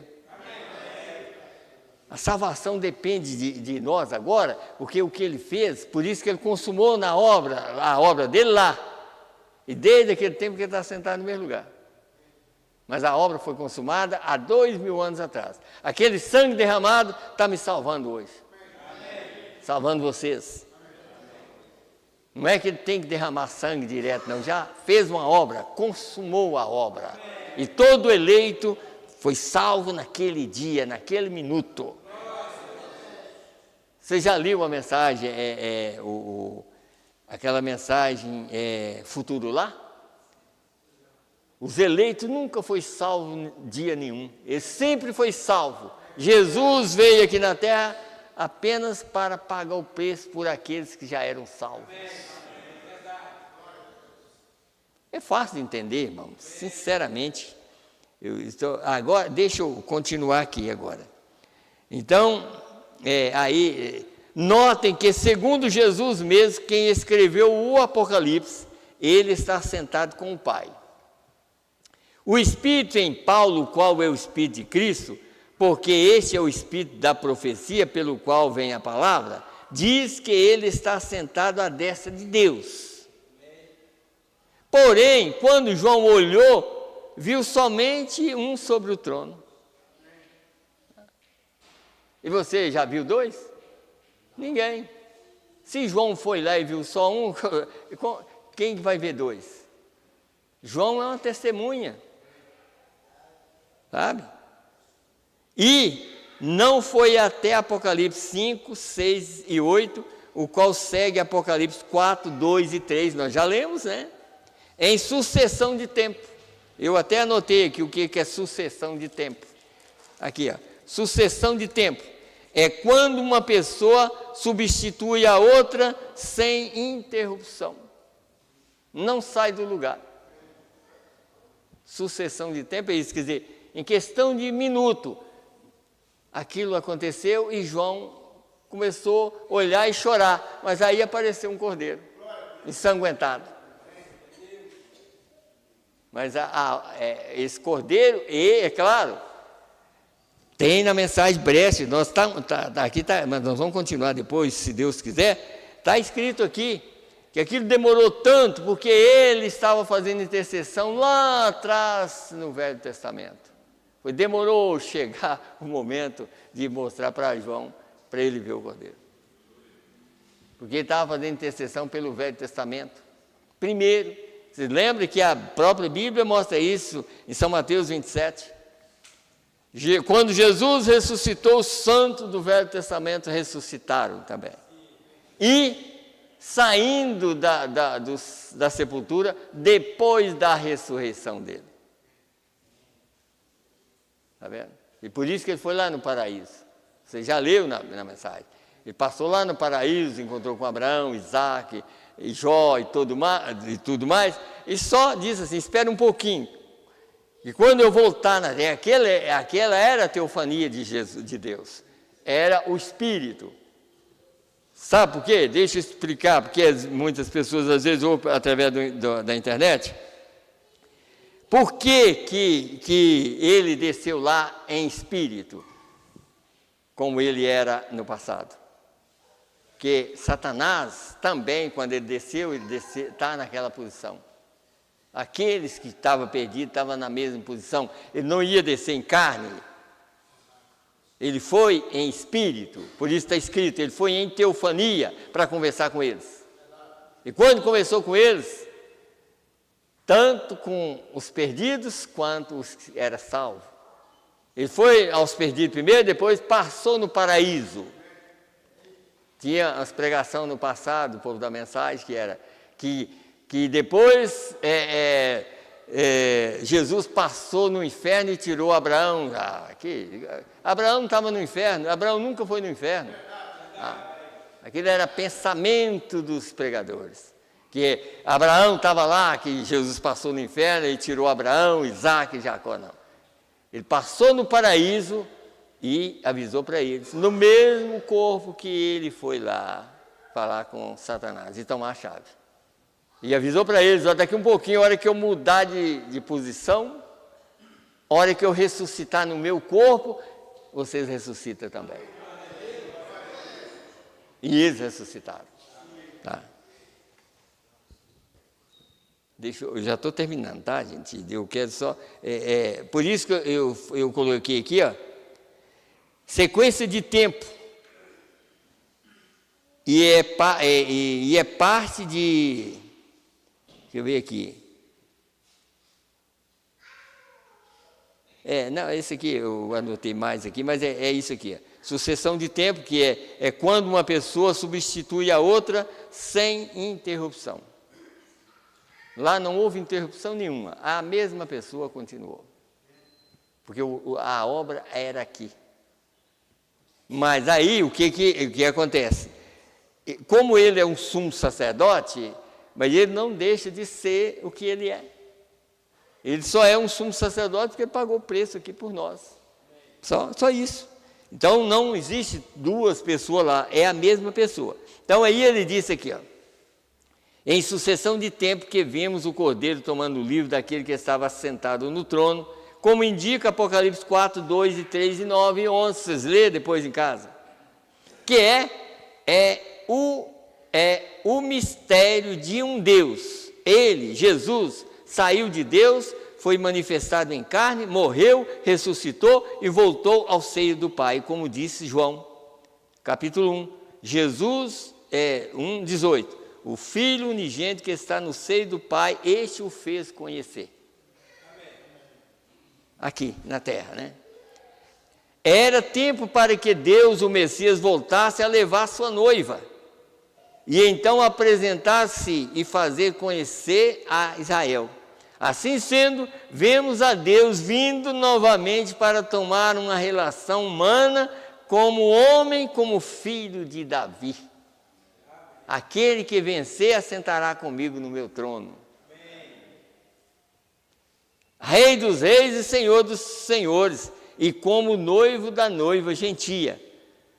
A salvação depende de nós agora, porque o que ele fez, por isso que ele consumou a obra dele lá. E desde aquele tempo que ele está sentado no mesmo lugar. Mas a obra foi consumada há 2000 anos atrás. Aquele sangue derramado está me salvando hoje. Salvando vocês. Não é que ele tem que derramar sangue direto, não. Já fez uma obra, consumou a obra. E todo eleito Foi salvo naquele dia, naquele minuto. Você já leu a mensagem, aquela mensagem Futuro Lá? Os eleitos nunca foi salvo dia nenhum. Ele sempre foi salvo. Jesus veio aqui na terra apenas para pagar o preço por aqueles que já eram salvos. É fácil de entender, irmão. Sinceramente. Agora, deixa eu continuar aqui agora. Então, notem que, segundo Jesus mesmo, quem escreveu o Apocalipse, ele está sentado com o Pai. O Espírito em Paulo, qual é o Espírito de Cristo, porque este é o Espírito da profecia pelo qual vem a palavra, diz que ele está sentado à destra de Deus. Porém, quando João olhou, viu somente um sobre o trono. E você já viu dois? Ninguém. Se João foi lá e viu só um, quem vai ver dois? João é uma testemunha. Sabe? E não foi até Apocalipse 5, 6 e 8, o qual segue Apocalipse 4, 2 e 3. Nós já lemos, né? Em sucessão de tempo. Eu até anotei aqui o que é sucessão de tempo. Aqui, ó. Sucessão de tempo. É quando uma pessoa substitui a outra sem interrupção. Não sai do lugar. Sucessão de tempo é isso, quer dizer, em questão de minuto, aquilo aconteceu e João começou a olhar e chorar, mas aí apareceu um cordeiro, ensanguentado. Mas esse cordeiro, é claro, tem na mensagem Brest, mas nós vamos continuar depois, se Deus quiser, está escrito aqui, que aquilo demorou tanto, porque ele estava fazendo intercessão lá atrás no Velho Testamento. Demorou chegar o momento de mostrar para João, para ele ver o cordeiro. Porque ele estava fazendo intercessão pelo Velho Testamento. Primeiro, vocês lembram que a própria Bíblia mostra isso em São Mateus 27? Quando Jesus ressuscitou, os santos do Velho Testamento ressuscitaram também. E saindo da sepultura depois da ressurreição dele. Está vendo? E por isso que ele foi lá no paraíso. Você já leu na mensagem. Ele passou lá no paraíso, encontrou com Abraão, Isaac, e Jó e tudo mais, e só disse assim, espera um pouquinho. E quando eu voltar na terra, aquela era a teofania de Jesus, de Deus. Era o Espírito. Sabe por quê? Deixa eu explicar, porque muitas pessoas às vezes ouvem através da internet. Por que ele desceu lá em espírito, como ele era no passado? Porque Satanás também, quando ele desceu, está naquela posição. Aqueles que estavam perdidos estavam na mesma posição. Ele não ia descer em carne. Ele foi em espírito, por isso está escrito, ele foi em teofania para conversar com eles. E quando conversou com eles, tanto com os perdidos quanto os que eram salvos. Ele foi aos perdidos primeiro, depois passou no paraíso. Tinha as pregações no passado, o povo da mensagem, que era que depois Jesus passou no inferno e tirou Abraão. Abraão não estava no inferno, Abraão nunca foi no inferno. Aquilo era pensamento dos pregadores. Que Abraão estava lá, que Jesus passou no inferno e tirou Abraão, Isaac e Jacó, não. Ele passou no paraíso e avisou para eles, no mesmo corpo que ele foi lá falar com Satanás e tomar a chave. E avisou para eles, daqui um pouquinho, a hora que eu mudar de posição, a hora que eu ressuscitar no meu corpo, vocês ressuscitam também. E eles ressuscitaram. Tá? Eu já estou terminando, tá, gente? Eu quero só... por isso que eu coloquei aqui, ó, sequência de tempo. E é parte de... Deixa eu ver aqui. Não, esse aqui eu anotei mais aqui, mas é isso aqui. Sucessão de tempo, que é quando uma pessoa substitui a outra sem interrupção. Lá não houve interrupção nenhuma, a mesma pessoa continuou. Porque a obra era aqui. Mas aí o que acontece? Como ele é um sumo sacerdote, mas ele não deixa de ser o que ele é. Ele só é um sumo sacerdote porque ele pagou o preço aqui por nós. Só isso. Então não existe duas pessoas lá, é a mesma pessoa. Então aí ele disse aqui, ó, em sucessão de tempo que vimos o Cordeiro tomando o livro daquele que estava sentado no trono, como indica Apocalipse 4, 2, e 3, e 9 e 11, vocês lêem depois em casa, que é o mistério de um Deus. Ele, Jesus, saiu de Deus, foi manifestado em carne, morreu, ressuscitou e voltou ao seio do Pai, como disse João, capítulo 1. Jesus, 1, 18, o Filho unigênito que está no seio do Pai, este o fez conhecer. Aqui na terra, né? Era tempo para que Deus, o Messias, voltasse a levar sua noiva, e então apresentar-se e fazer conhecer a Israel. Assim sendo, vemos a Deus vindo novamente para tomar uma relação humana como homem, como filho de Davi. Aquele que vencer assentará comigo no meu trono. Rei dos reis e Senhor dos senhores, e como noivo da noiva gentia.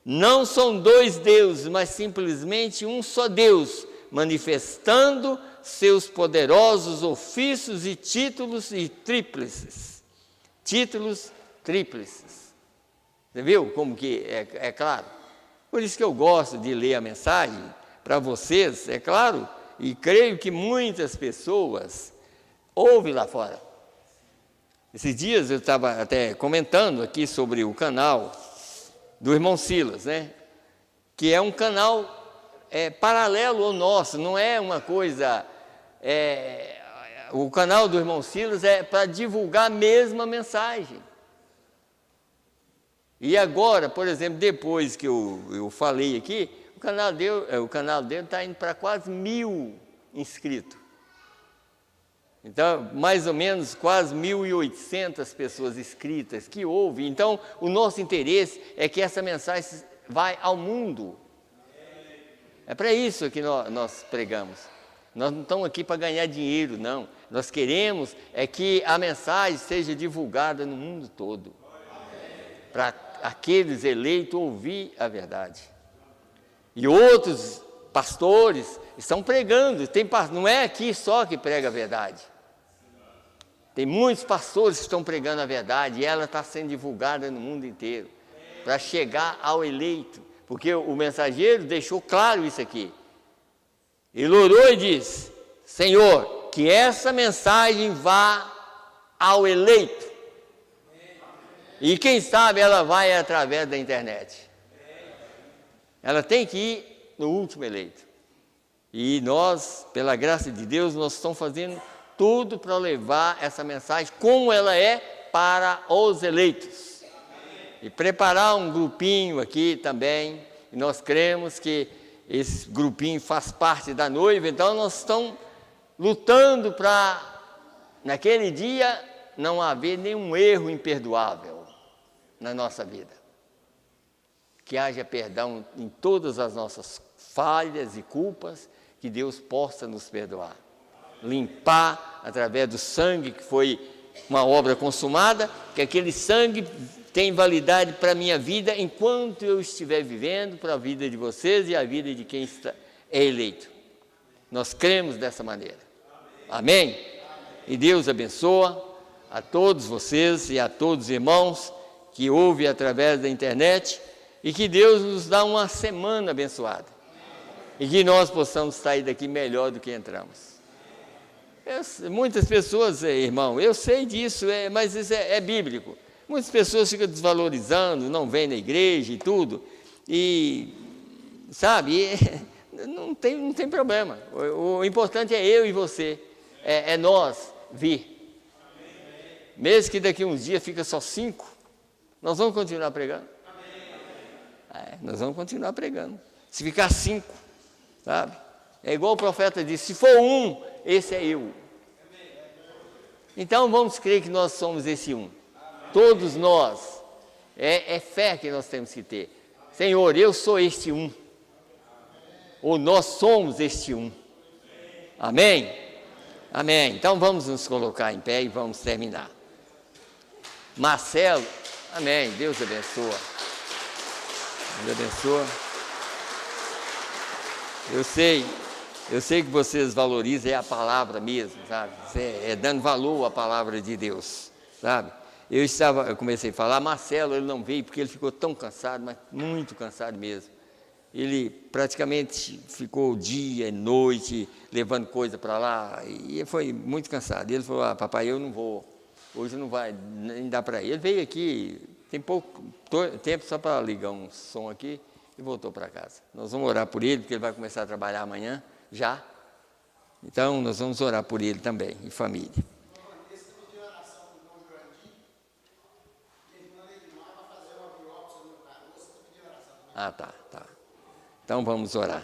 Não são dois deuses, mas simplesmente um só Deus, manifestando seus poderosos ofícios e títulos tríplices. Títulos tríplices. Você viu como que é claro? Por isso que eu gosto de ler a mensagem para vocês, é claro, e creio que muitas pessoas ouvem lá fora. Esses dias eu estava até comentando aqui sobre o canal do irmão Silas, né? Que é um canal paralelo ao nosso, não é uma coisa... o canal do irmão Silas é para divulgar a mesma mensagem. E agora, por exemplo, depois que eu falei aqui, o canal dele está indo para quase 1000 inscritos. Então, mais ou menos quase 1.800 pessoas inscritas que ouvem. Então, o nosso interesse é que essa mensagem vá ao mundo. É para isso que nós pregamos. Nós não estamos aqui para ganhar dinheiro, não. Nós queremos que a mensagem seja divulgada no mundo todo. Para aqueles eleitos ouvir a verdade. E outros pastores estão pregando. Não é aqui só que prega a verdade. Tem muitos pastores que estão pregando a verdade e ela está sendo divulgada no mundo inteiro para chegar ao eleito, porque o mensageiro deixou claro isso aqui. Ele orou e disse: Senhor, que essa mensagem vá ao eleito. E quem sabe ela vai através da internet. Ela tem que ir no último eleito. E nós, pela graça de Deus, nós estamos fazendo tudo para levar essa mensagem como ela é para os eleitos. E preparar um grupinho aqui também. E nós cremos que esse grupinho faz parte da noiva, então nós estamos lutando para, naquele dia, não haver nenhum erro imperdoável na nossa vida. Que haja perdão em todas as nossas falhas e culpas, que Deus possa nos perdoar. Limpar através do sangue, que foi uma obra consumada, que aquele sangue tem validade para a minha vida enquanto eu estiver vivendo, para a vida de vocês e a vida de quem é eleito. Nós cremos dessa maneira. Amém? E Deus abençoa a todos vocês e a todos os irmãos que ouvem através da internet, e que Deus nos dá uma semana abençoada. E que nós possamos sair daqui melhor do que entramos. Muitas pessoas, irmão, eu sei disso, mas isso é bíblico. Muitas pessoas ficam desvalorizando, não vêm na igreja e tudo. E, sabe, não tem problema. O importante é eu e você, é nós vir. Mesmo que daqui a uns dias fica só 5, nós vamos continuar pregando. Nós vamos continuar pregando. Se ficar 5, sabe? É igual o profeta disse, se for 1, esse é eu. Então vamos crer que nós somos esse 1. Todos nós. É fé que nós temos que ter. Senhor, eu sou este 1. Ou nós somos este 1. Amém? Amém. Então vamos nos colocar em pé e vamos terminar. Marcelo, amém. Deus abençoa. Deus abençoa. Eu sei que vocês valorizam a palavra mesmo, sabe? É dando valor à palavra de Deus, sabe? Eu comecei a falar, Marcelo, ele não veio porque ele ficou tão cansado, mas muito cansado mesmo. Ele praticamente ficou dia e noite levando coisa para lá e foi muito cansado. Ele falou, papai, eu não vou, hoje não vai, nem dá para ir. Ele veio aqui, tem pouco tempo só para ligar um som aqui e voltou para casa. Nós vamos orar por ele, porque ele vai começar a trabalhar amanhã, já. Então, nós vamos orar por ele também, em família. Tá. Então vamos orar.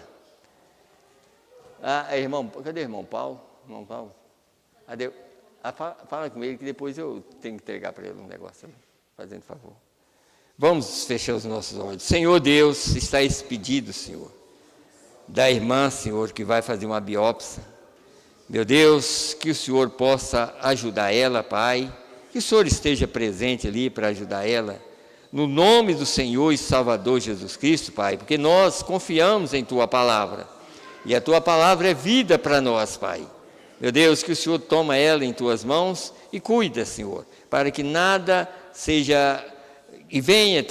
Irmão, cadê o irmão Paulo? Irmão Paulo? Fala com ele que depois eu tenho que entregar para ele um negócio também, fazendo favor. Vamos fechar os nossos olhos. Senhor Deus, está esse pedido, Senhor, da irmã, Senhor, que vai fazer uma biópsia. Meu Deus, que o Senhor possa ajudar ela, Pai, que o Senhor esteja presente ali para ajudar ela. No nome do Senhor e Salvador Jesus Cristo, Pai, porque nós confiamos em Tua Palavra, e a Tua Palavra é vida para nós, Pai. Meu Deus, que o Senhor toma ela em Tuas mãos e cuida, Senhor, para que nada seja e venha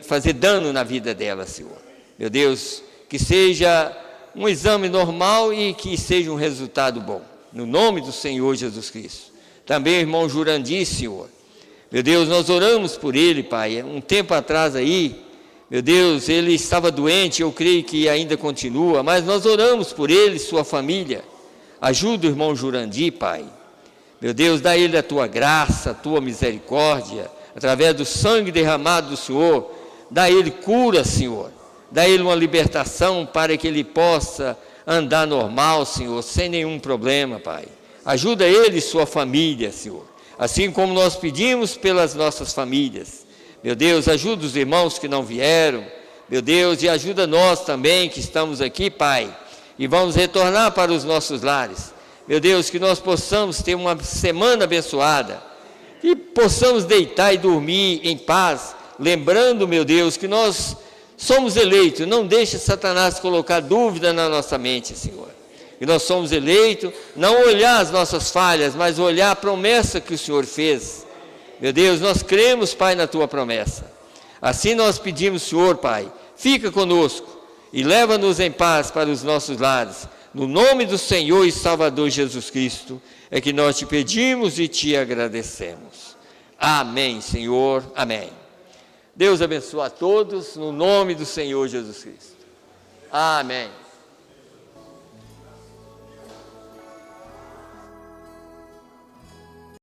fazer dano na vida dela, Senhor. Meu Deus, que seja um exame normal e que seja um resultado bom, no nome do Senhor Jesus Cristo. Também o irmão Jurandir, Senhor. Meu Deus, nós oramos por ele, Pai, um tempo atrás aí, meu Deus, ele estava doente, eu creio que ainda continua, mas nós oramos por ele e sua família. Ajuda o irmão Jurandir, Pai. Meu Deus, dá a ele a Tua graça, a Tua misericórdia, através do sangue derramado do Senhor, dá a ele cura, Senhor, dá a ele uma libertação para que ele possa andar normal, Senhor, sem nenhum problema, Pai. Ajuda ele e sua família, Senhor. Assim como nós pedimos pelas nossas famílias. Meu Deus, ajuda os irmãos que não vieram, meu Deus, e ajuda nós também que estamos aqui, Pai, e vamos retornar para os nossos lares. Meu Deus, que nós possamos ter uma semana abençoada, e possamos deitar e dormir em paz, lembrando, meu Deus, que nós somos eleitos. Não deixe Satanás colocar dúvida na nossa mente, Senhor. E nós somos eleitos, não olhar as nossas falhas, mas olhar a promessa que o Senhor fez. Meu Deus, nós cremos, Pai, na Tua promessa. Assim nós pedimos, Senhor, Pai, fica conosco e leva-nos em paz para os nossos lares. No nome do Senhor e Salvador Jesus Cristo, é que nós te pedimos e te agradecemos. Amém, Senhor, amém. Deus abençoe a todos, no nome do Senhor Jesus Cristo. Amém.